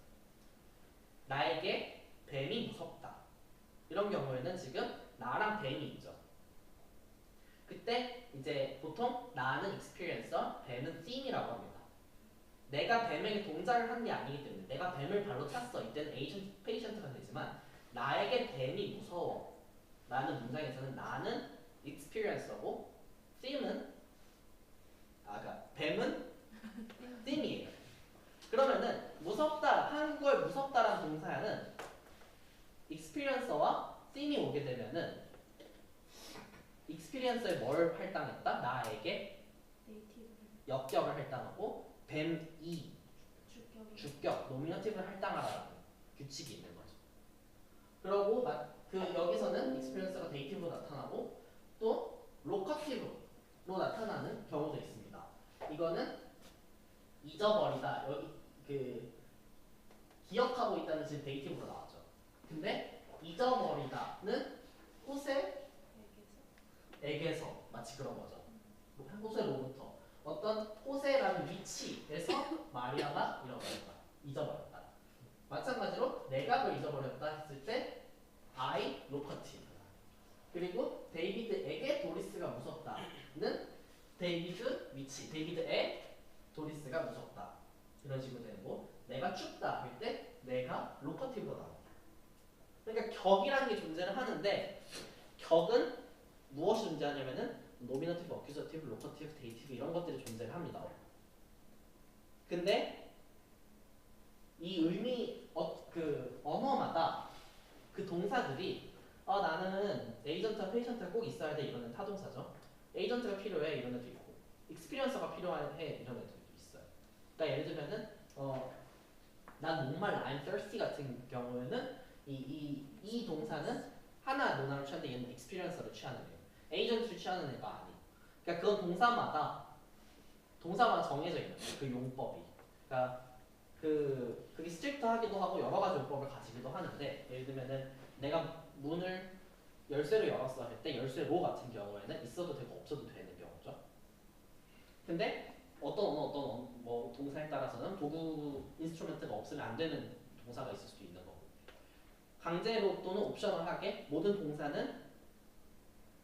나에게 뱀이 무섭다. 이런 경우에는 지금 나랑 뱀이 있죠. 그때 이제 보통 나는 experiencer, 뱀은 theme이라고 합니다. 내가 뱀에게 동작을 한 게 아니기 때문에 내가 뱀을 발로 찼어. 이때는 agent, patient가 되지만 나에게 뱀이 무서워 라는 문장에서는 나는 experiencer고 theme은 그러니까 뱀은 theme이에요. 그러면은 무섭다, 한국어의 무섭다라는 동사에는 experiencer와 theme이 오게 되면은 experience에 뭘 할당했다? 나에게 역격을 할당하고 뱀이 주격, 노미너티브를 할당하라는 규칙이 있는 거죠. 그러고 여기서는 experience가 데이티브로 나타나고 또 로커티브 나타나는 경우도 있습니다. 이거는 잊어버리다 여기 그 기억하고 있다는 지금 데이티브로 나왔죠. 근데 잊어버리다는 호세에게서 마치 그런 거죠. 호세로부터 어떤 호세라는 위치에서 마리아가 잃어버렸다, 잊어버렸다. 마찬가지로 내각을 잊어버렸다 했을 때 I locative. 그리고 데이비드에게 도리스가 무섭다는 데이비드 위치, 데이비드의 도리스가 무섭다. 이런 식으로 되는 거. 내가 춥다 할 때 내가 로커티브로 나옵니다. 그러니까 격이라는 게 존재를 하는데 격은 무엇이 존재하냐면은 노미너티브, 어큐저티브, 로커티브, 데이티브 이런 것들이 존재를 합니다. 근데 이 그 언어마다 그 동사들이 나는 에이전트와 페이션트가 꼭 있어야 돼 이러는 타동사죠. 에이전트가 필요해 이런 애도 있고 익스피리언서가 필요해 이런 애도 있어요. 그러니까 예를 들면은 난 목말라 I'm thirsty 같은 경우에는 이 동사는 하나 논어를 취하는데 얘는 익스피리언서를 취하는 애예요. 에이전트를 취하는 애가 아니. 그러니까 그건 동사마다 정해져 있는 거예요. 그 용법이. 그러니까 그게 스트릭트하기도 하고 여러 가지 용법을 가지기도 하는데 예를 들면은 내가 문을 열쇠로 열었어 할 때 열쇠로 같은 경우에는 있어도 되고 없어도 되는 경우죠. 근데 뭐 동사에 따라서는 도구 인스트루먼트가 없으면 안 되는 동사가 있을 수도 있는 거고. 강제로 또는 옵셔널하게 모든 동사는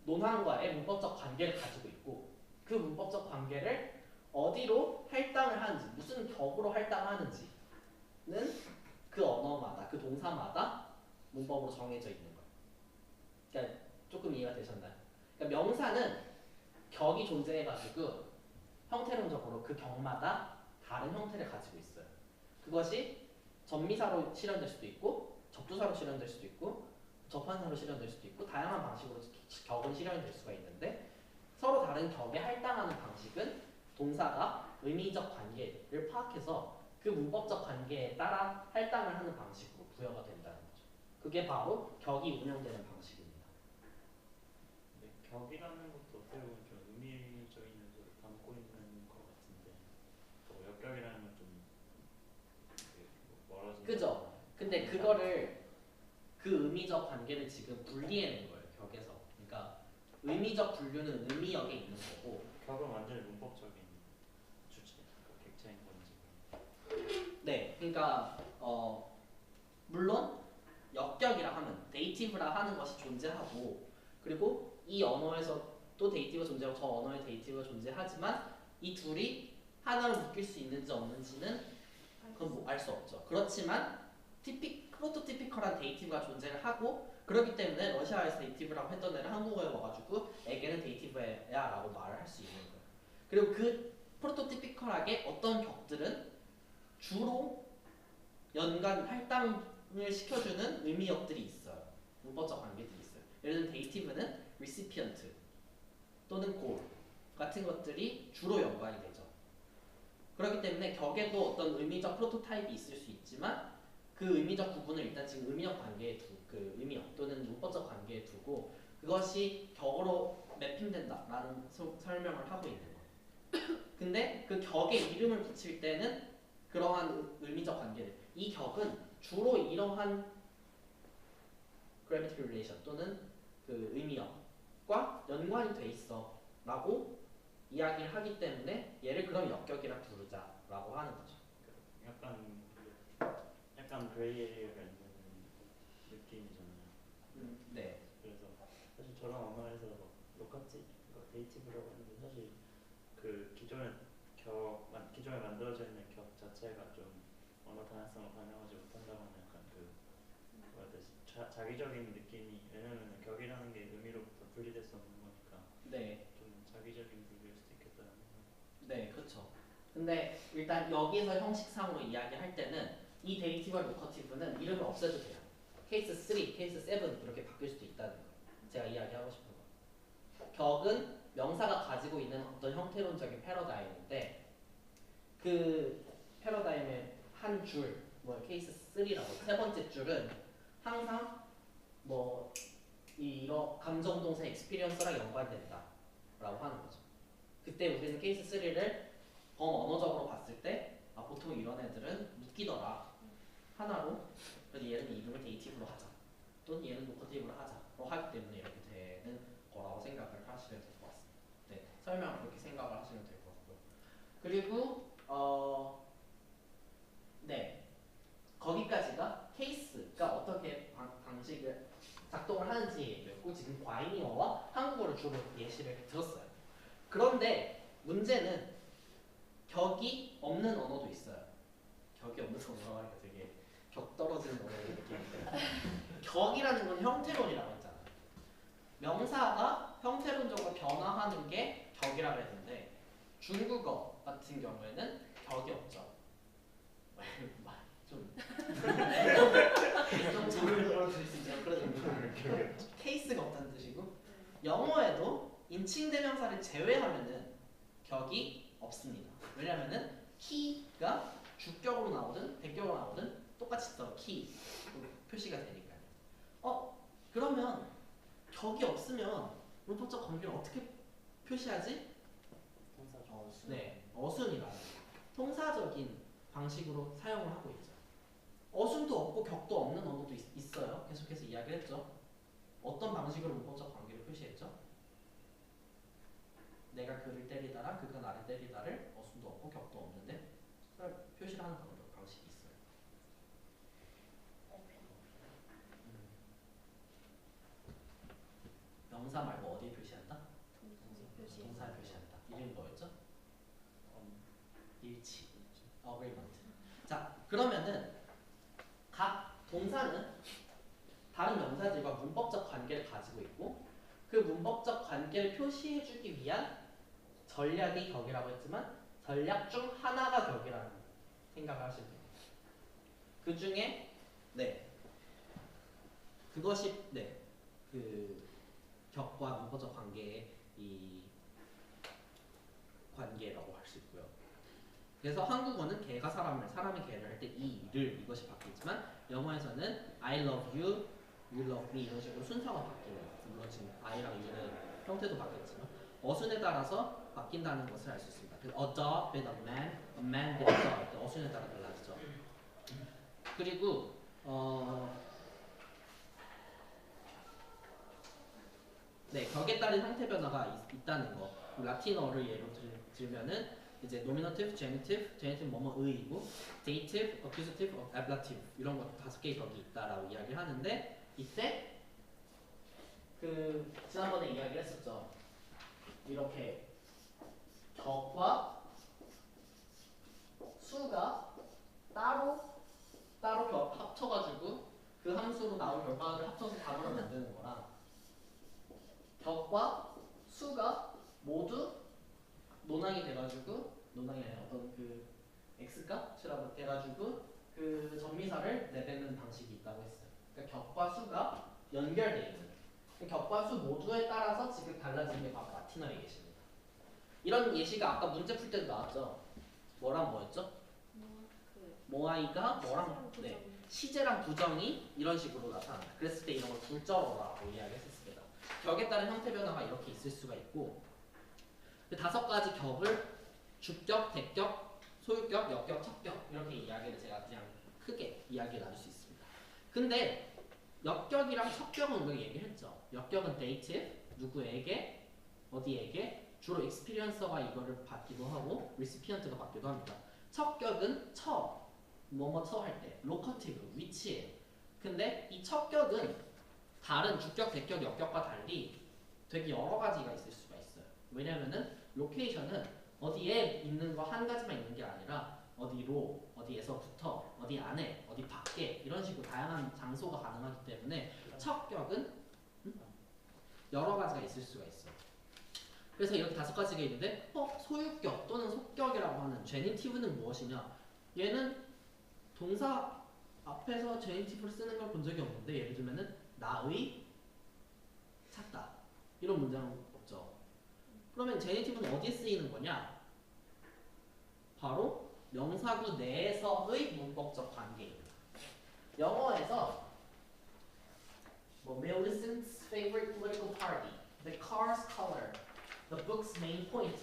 논항과의 문법적 관계를 가지고 있고 그 문법적 관계를 어디로 할당을 하는지 무슨 격으로 할당하는지는 그 언어마다 그 동사마다 문법으로 정해져 있는 거예요. 그러니까 조금 이해가 되셨나요? 그러니까 명사는 격이 존재해가지고 형태론적으로 그 격마다 다른 형태를 가지고 있어요. 그것이 전미사로 실현될 수도 있고 접두사로 실현될 수도 있고 접한사로 실현될 수도 있고 다양한 방식으로 격은 실현될 수가 있는데 서로 다른 격에 할당하는 방식은 동사가 의미적 관계를 파악해서 그 문법적 관계에 따라 할당을 하는 방식으로 부여가 된다는 거죠. 그게 바로 격이 운영되는 방식입니다. 근데 격이라는 것도 어떻게 보면 좀 의미적인 요소를 담고 있는 것 같은데 또 역격이라는 건 좀 멀어진 그죠? 근데 그거를 그 의미적 관계를 지금 분리해낸 거예요. 격에서. 그러니까 의미적 분류는 의미역에 있는 거고 격은 완전히 문법적인 주체, 그러니까 객체인 건지. 네, 그러니까 물론 역격이라 하면 데이티브라 하는 것이 존재하고 그리고 이 언어에서 또 데이티브가 존재하고 저 언어에 데이티브가 존재하지만 이 둘이 하나로 묶일 수 있는지 없는지는 그건 뭐 알 수 없죠. 그렇지만 프로토티피컬한 데이티브가 존재를 하고 그렇기 때문에 러시아에서 데이티브라고 했던 애를 한국어에 와가지고 애게는 데이티브야 라고 말을 할 수 있는 거예요. 그리고 그 프로토티피컬하게 어떤 격들은 주로 연관 할당을 시켜주는 의미역들이 있어요. 문법적 관계들이 있어요. 예를 들면 데이티브는 recipient 또는 goal 같은 것들이 주로 연관이 되죠. 그렇기 때문에 격에도 어떤 의미적 프로토타입이 있을 수 있지만 그 의미적 구분을 일단 지금 의미적 관계에 그 의미역 또는 문법적 관계에 두고 그것이 격으로 매핑된다라는 설명을 하고 있는 거예요. 근데 그 격에 이름을 붙일 때는 그러한 의미적 관계를 이 격은 주로 이러한 grammatic relation 또는 그 의미역과 연관이 돼 있어 라고 이야기를 하기 때문에 얘를 그럼 역격이라 부르자라고 하는 거죠. 약간 그레이 에리어가 있는 느낌이잖아요. 네. 그래서 사실 저런 언어에서 로카티, 데이티브라고 하는데 사실 그 기존에 만들어져 있는 격 자체가 좀 언어 다양성을 반영하지 못한다고 하는 약간 그 뭐라 해야 되지? 자기적인 느낌이 왜냐면 격이라는 게 의미로부터 분리될 수 없는 거니까 네. 좀 자기적인 분류일 수도 있겠다는 네, 그렇죠. 근데 일단 여기서 형식상으로 이야기할 때는 이 데이티브와 로커티브는 이름을 없애도 돼요. 케이스 3, 케이스 7 이렇게 바뀔 수도 있다는 거예요. 제가 이야기하고 싶은 거. 격은 명사가 가지고 있는 어떤 형태론적인 패러다임인데 그 패러다임의 한 줄, 뭐 케이스 3라고 세 번째 줄은 항상 뭐 이런 감정동사 experience랑 연관된다라고 하는 거죠. 그때 우리는 케이스 3를 범언어적으로 봤을 때 보통 이런 애들은 묶이더라. 하나로. 그래서 얘는 이름을 데이티브로 하자. 또는 얘는 노커티브로 하자로 하기 때문에 이렇게 되는 거라고 생각을 하시면 될 것 같습니다. 네, 설명을 그렇게 생각을 하시면 될 것 같고요. 그리고 네, 거기까지가 케이스가 어떻게 방식을 작동을 하는지 얘기했고 지금 과잉어와 한국어를 주로 예시를 들었어요. 그런데 문제는 격이 없는 언어도 있어요. 격이 없는 언어가 하니까 되게 격 떨어지는 언어의 느낌인데 격이라는 건 형태론이라고 했잖아요. 명사가 형태론적으로 변화하는 게 격이라고 했는데 중국어 같은 경우에는 격이 없죠. 좀 자극적으로 들릴 수 있지만 그런 케이스가 없다는 뜻이고 영어에도 인칭대명사를 제외하면은 격이 없습니다. 왜냐면은 키가 주격으로 나오든 백격으로 나오든 똑같이 써 키 표시가 되니까요. 그러면 격이 없으면 문법적 관계를 어떻게 표시하지? 통사 네, 어순이라는 통사적인 방식으로 사용을 하고 있죠. 어순도 없고 격도 없는 언어도 있어요. 계속해서 이야기를 했죠. 어떤 방식으로 문법적 관계를 표시했죠? 내가 그를 때리다라 그가 나를 때리다를 어순도 없고 격도 없는데 표시를 하는 방식이 있어요. 명사 말고 어디에 표시한다? 동사에 표시한다. 이름이 뭐였죠? 일치. agreement. 자, 그러면은 각 동사는 다른 명사들과 문법적 관계를 가지고 있고 그 문법적 관계를 표시해주기 위한 전략이 격이라고 했지만 전략 중 하나가 격이라는 생각을 하시면 됩니다. 그 중에 그것이 그 격과 문법적 관계의 이 관계라고 할 수 있고요. 그래서 한국어는 걔가 사람이 걔를 할 때 이것이 바뀌지만 영어에서는 I love you, you love me 이런 식으로 순서가 바뀌어요. 물론 지금 I랑 U는 형태도 바뀌었지만 어순에 따라서 바뀐다는 것을 알 수 있습니다. A dog with a man with a dog 어순에 따라 달라지죠. 그리고 격에 따른 형태 변화가 있다는 거. 라틴어를 예로 들면은 이제 nominative, genitive 뭐뭐의이고 dative, accusative, ablative 이런 것 5개의 격이 있다라고 이야기를 하는데 이때 그 지난번에 이야기를 했었죠. 이렇게 격과 수가 따로 합쳐가지고 그 함수로 나온 결과를 합쳐서 단어를 만드는 거랑 격과 수가 모두 논항이 돼가지고 논항이 아니라 어떤 그 x값이라고 돼가지고 그 전미사를 내뱉는 방식이 있다고 했어요. 그러니까 격과 수가 연결돼 있는 격과 수 모두에 따라서 지금 달라지는 게 바로 라틴어의 예시입니다. 이런 예시가 아까 문제 풀 때도 나왔죠. 뭐랑 뭐였죠? 모아이가 뭐랑 시제랑 부정이 이런 식으로 나타난다. 그랬을 때 이런 걸 불절어라고 이야기했었습니다. 격에 따른 형태 변화가 이렇게 있을 수가 있고 그 5가지 격을 주격, 대격, 소유격, 역격, 척격 이렇게 이야기를 제가 그냥 크게 이야기를 나눌 수 있습니다. 근데 역격이랑 척격은 우리가 얘기했죠. 역격은 dative, 누구에게, 어디에게, 주로 experiencer가 이거를 받기도 하고 recipient가 받기도 합니다. 척격은 뭐뭐 처할 때, locative, 위치에. 근데 이 척격은 다른 주격, 대격, 역격과 달리 되게 여러 가지가 있을 수가 있어요. 왜냐면은 로케이션은 어디에 있는 거 한 가지만 있는 게 아니라 어디로, 어디에서부터, 어디 안에, 어디 밖에 이런 식으로 다양한 장소가 가능하기 때문에 척격은 여러 가지가 있을 수가 있어요. 그래서 이렇게 5가지가 있는데 소유격 또는 속격이라고 하는 제니티브는 무엇이냐? 얘는 동사 앞에서 제니티브를 쓰는 걸 본 적이 없는데 예를 들면은 나의 찾다 이런 문장은 없죠. 그러면 제니티브는 어디에 쓰이는 거냐? 바로 명사구 내에서의 문법적 관계입니다. 영어에서 Millicent's favorite political party, the car's color, the book's main point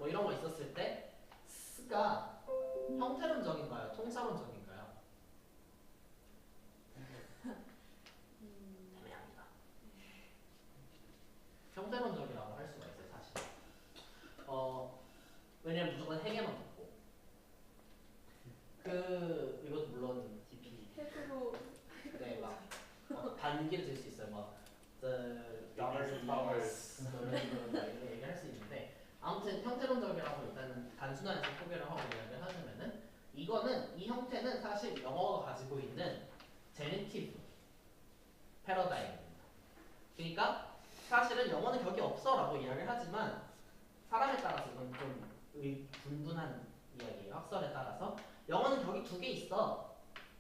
뭐 이런 거 있었을 때 s가 형태론적인가요? 통사론적인가요? 애매합니다. 형태론적이라고 할 수가 있어요, 사실. 왜냐면 무조건 해계만 붙고. 이것도 물론 헤드로 네, 막 단기를 들 수 있어요. 막 the dollar powers 이런 식으로 막 이렇게 얘기할 수 있는데 아무튼 형태론적이라고 일단은 단순화해서 소개를 하고 이야기를 하자면은 이거는 이 형태는 사실 영어가 가지고 있는 제네티브 패러다임입니다. 그러니까 사실은 영어는 격이 없어라고 이야기를 하지만 사람에 따라서 이건 좀 분분한 이야기예요. 학설에 따라서 영어는 격이 두 개 있어.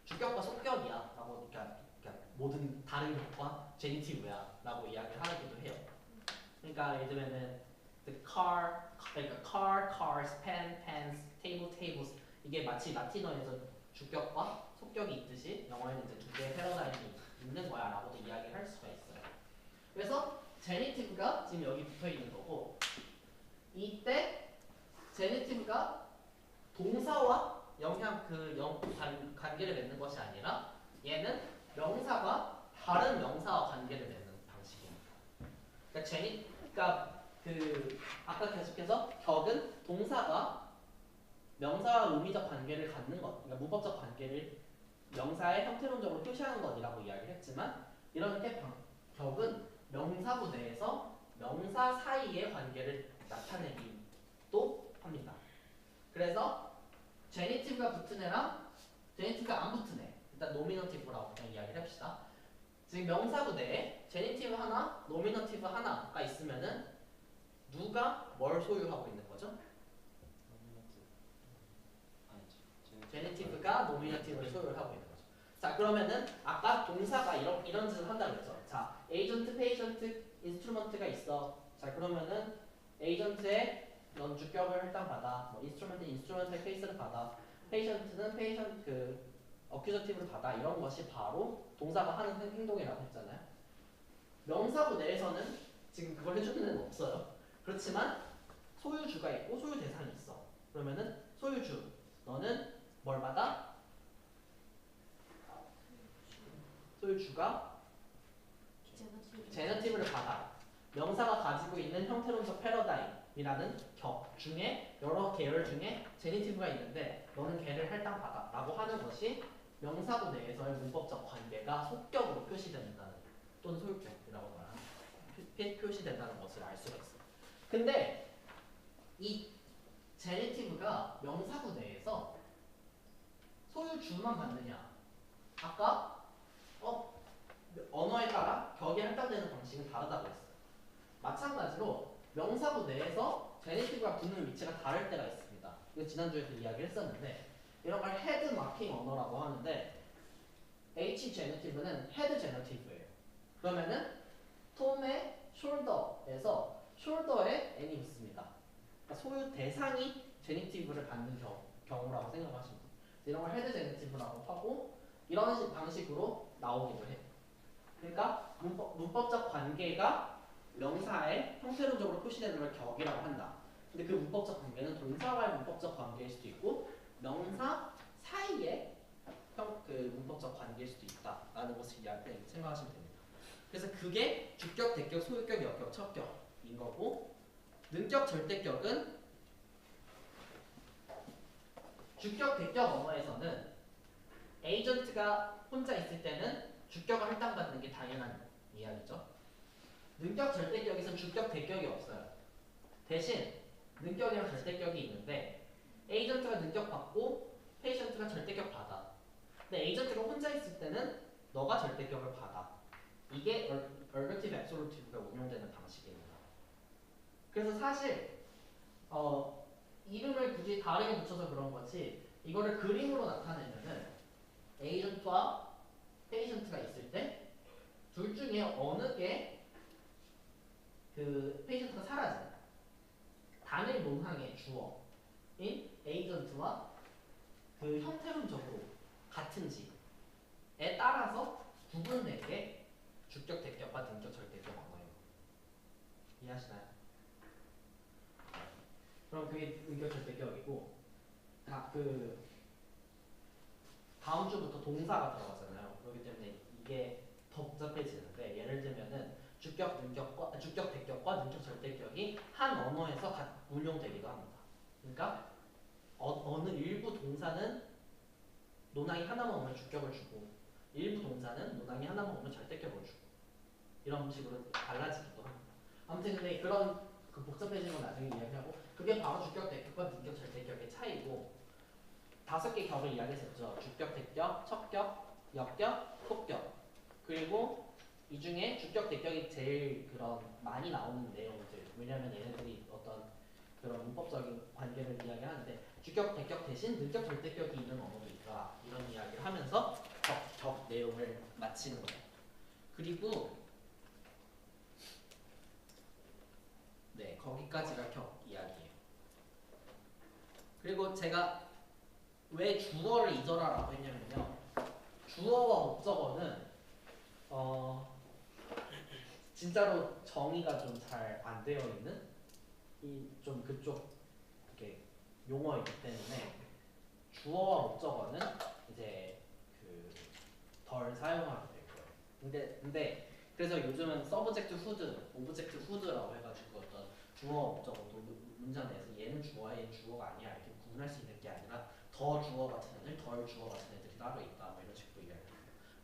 주격과 속격이야 라고 그러니까 모든 다른 격과 제니티브야 라고 이야기를 하기도 해요. 그러니까 예를 들면은 the 그러니까 cars, pens, tables 이게 마치 라틴어에서 주격과 속격이 있듯이 영어에는 이제 두 개의 패러다임이 있는 거야 라고도 이야기를 할 수가 있어요. 그래서 제니티브가 지금 여기 붙어 있는 거고 이때 제니티브가 동사와 관계를 맺는 것이 아니라 얘는 명사가 다른 명사와 관계를 맺는 방식입니다. 그러니까 아까 계속해서 격은 동사가 명사와 의미적 관계를 갖는 것, 그러니까 문법적 관계를 명사의 형태론적으로 표시하는 것이라고 이야기를 했지만 이렇게 격은 명사구 내에서 명사 사이의 관계를 나타내기도 합니다. 그래서 제니티브가 붙은 애랑 제니티브가 안 붙은 애 일단 노미너티브라고 그냥 이야기를 합시다. 지금 명사구 내에 제니티브 하나, 노미너티브 하나가 있으면은 누가 뭘 소유하고 있는 거죠? 제니티브가 노미너티브를 소유하고 있는 거죠. 자 그러면은 아까 동사가 이런 짓을 한다고 했죠. 자 에이전트, 페이션트, 인스트루먼트가 있어. 자 그러면은 에이전트에 넌 주격을 할당받아. 뭐 인스트루먼트의 케이스를 받아. 페이션트는 어큐저티브를 받아. 이런 것이 바로 동사가 하는 행동이라고 했잖아요. 명사구 내에서는 지금 그걸 해주는 애는 없어요. 그렇지만 소유주가 있고 소유 대상이 있어. 그러면은 소유주 너는 뭘 받아? 소유주가 제너티브를 받아. 명사가 가지고 있는 형태론적 패러다임이라는 격 중에 여러 계열 중에 제니티브가 있는데 너는 걔를 할당받아 라고 하는 것이 명사구 내에서의 문법적 관계가 속격으로 표시된다는 또는 소유격이라고 말하는 표시된다는 것을 알 수가 있어요. 근데 이 제니티브가 명사구 내에서 소유주만 받느냐? 아까 언어에 따라 격이 할당되는 방식은 다르다고 했어요. 마찬가지로 명사구 내에서 제네티브가 붙는 위치가 다를 때가 있습니다. 이거 지난주에도 이야기를 했었는데 이런 걸 헤드 마킹 언어라고 하는데 H 제네티브는 헤드 제네티브예요. 그러면은 톰의 숄더에서 숄더에 n이 있습니다. 그러니까 소유 대상이 제네티브를 받는 경우라고 생각하시면 돼요. 이런 걸 헤드 제네티브라고 하고 이런 방식으로 나오기도 해요. 그러니까 문법적 관계가 명사의 형태론적으로 표시되는 걸 격이라고 한다. 근데 그 문법적 관계는 동사와의 문법적 관계일 수도 있고 명사 사이의 문법적 관계일 수도 있다라는 것을 생각하시면 됩니다. 그래서 그게 주격, 대격, 소유격, 역격, 척격인 거고 능격, 절대격은 주격, 대격 언어에서는 에이전트가 혼자 있을 때는 주격을 할당받는 게 당연한 이야기죠. 능격, 절대격에서는 주격, 대격이 없어요. 대신 능격이랑 절대격이 있는데 에이전트가 능격받고 페이션트가 절대격 받아. 근데 에이전트가 혼자 있을 때는 너가 절대격을 받아. 이게 얼버티브 앱솔루티브가 운용되는 방식입니다. 그래서 사실 이름을 굳이 다르게 붙여서 그런 거지 이거를 그림으로 나타내면은 에이전트와 페이션트가 있을 때 둘 중에 어느 게 페이션트가 사라진 단일 문항의 주어인 에이전트와 형태론적으로 같은지에 따라서 구분되게 주격, 대격과 등격, 절대격 언어예요. 이해하시나요? 그럼 그게 인격 절대격이고 그 다음 주부터 동사가 들어가잖아요. 그렇기 때문에 이게 더 복잡해지는데 예를 들면은 주격 대격과 능격 절대격이 한 언어에서 운용되기도 합니다. 그러니까 어느 일부 동사는 논항이 하나만 오면 주격을 주고 일부 동사는 논항이 하나만 오면 절대격을 주고 이런 식으로 달라지기도 합니다. 아무튼 근데 그런 그 복잡해지는 건 나중에 이야기하고 그게 바로 주격 대격과 능격 절대격의 차이고 5개 격을 이야기했었죠. 주격, 대격, 척격, 역격, 속격. 그리고 이 중에 주격, 대격이 제일 그런 많이 나오는 내용들. 왜냐하면 얘네들이 어떤 그런 문법적인 관계를 이야기하는데 주격, 대격 대신 능격, 절대격이 있는 언어도 있다. 이런 이야기를 하면서 격 내용을 마치는 거예요. 그리고 네, 거기까지가 격 이야기예요. 그리고 제가 왜 주어를 잊어라라고 했냐면요. 주어와 목적어는 진짜로 정의가 좀 잘 안 되어 있는 좀 그쪽 이렇게 용어이기 때문에 주어와 목적어는 이제 그 덜 사용하게 될 거예요. 근데 그래서 요즘은 서브젝트 후드, 오브젝트 후드라고 해가지고 어떤 주어와 목적어도 문장 내에서 얘는 주어야 얘는 주어가 아니야 이렇게 구분할 수 있는 게 아니라 더 주어 같은 애들, 덜 주어 같은 애들이 따로 있다 뭐 이런 식으로 이야기해요.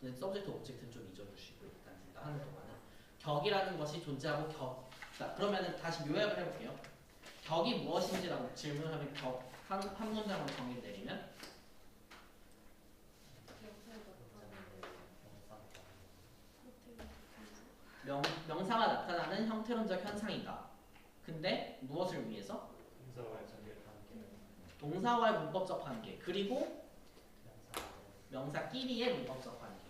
근데 서브젝트 오브젝트는 좀 잊어주시고 일단 하는 동안은 격이라는 것이 존재하고 자 그러면은 다시 요약을 해볼게요. 격이 무엇인지라고 질문하면 한 문장으로 정의를 내리면 명사가 나타나는 형태론적 현상이다. 근데 무엇을 위해서? 동사와의 문법적 관계 그리고 명사끼리의 문법적 관계.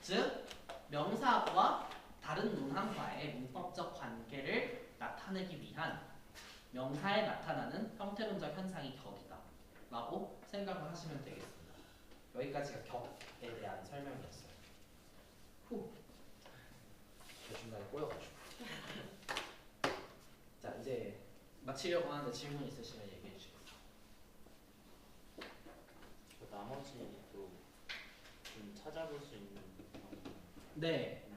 즉 명사와 다른 문항과의 문법적 관계를 나타내기 위한 명사에 나타나는 형태론적 현상이 격이다 라고 생각을 하시면 되겠습니다. 여기까지가 격에 대한 설명이었어요. 중간에 꼬여가지고 자 이제 마치려고 하는데 질문 있으시면 얘기해 주시겠어요? 나머지도 좀 찾아볼 수 있는 네,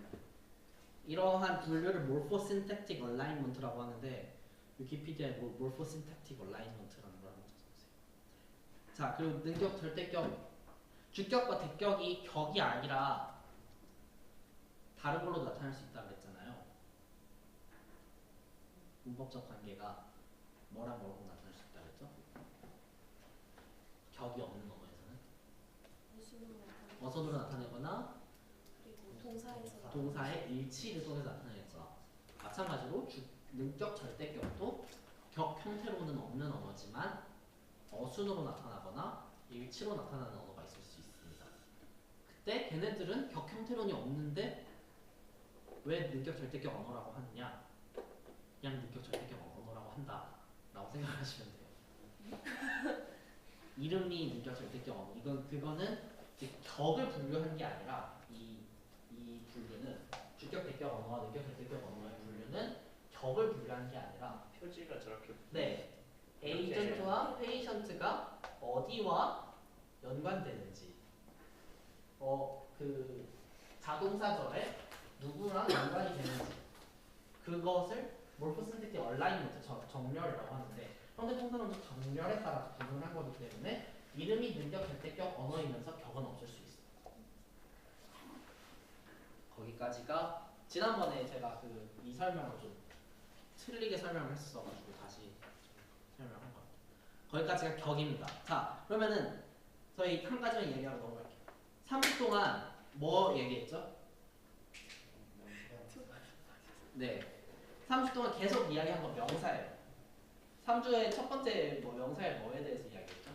이러한 분류를 morphosynthetic alignment라고 하는데 위키피디아에 morphosynthetic alignment라는 걸 한번 찾아보세요. 자 그리고 능격, 절대격, 주격과 대격이 격이 아니라 다른 걸로 나타날 수 있다고 그랬잖아요. 문법적 관계가 뭐랑 뭐라고 나타날 수 있다고 그랬죠? 격이 없는 언어에서는 어순으로 나타내거나 그리고 동사의 일치를 통해서 나타내겠죠. 마찬가지로 능격 절대격도 격 형태로는 없는 언어지만 어순으로 나타나거나 일치로 나타나는 언어가 있을 수 있습니다. 그때 걔네들은 격 형태론이 없는데 왜 능격 절대격 언어라고 하느냐? 그냥 능격 절대격 언어라고 한다 라고 생각하시면 돼요. 이름이 능격 절대격 언어. 그거는 격을 분류한 게 아니라 이 분류는 주격 대격 언어와 능격 절대격 언어의 분류는 격을 분류한 게 아니라 표지가 저렇게 네 에이전트와 페이션트가 어디와 연관되는지 그 자동사절에 누구랑 연관이 되는지 그것을 morphosynthetic alignment 정렬이라고 하는데 형태통사론적 정렬에 따라 구분한 거기 때문에 이름이 능격 절대격 언어이면서 격은 없을 수 있어요. 거기까지가 지난번에 제가 이 설명을 좀 틀리게 설명을 했었어가지고 다시 설명한 것 같아요. 거기까지가 격입니다. 자 그러면은 저희 한 가지만 얘기하고 넘어갈게요. 3주 동안 뭐 얘기했죠? 네, 3주 동안 계속 이야기한 건 명사예요. 3주의 첫 번째 명사의 뭐에 대해서 이야기했죠?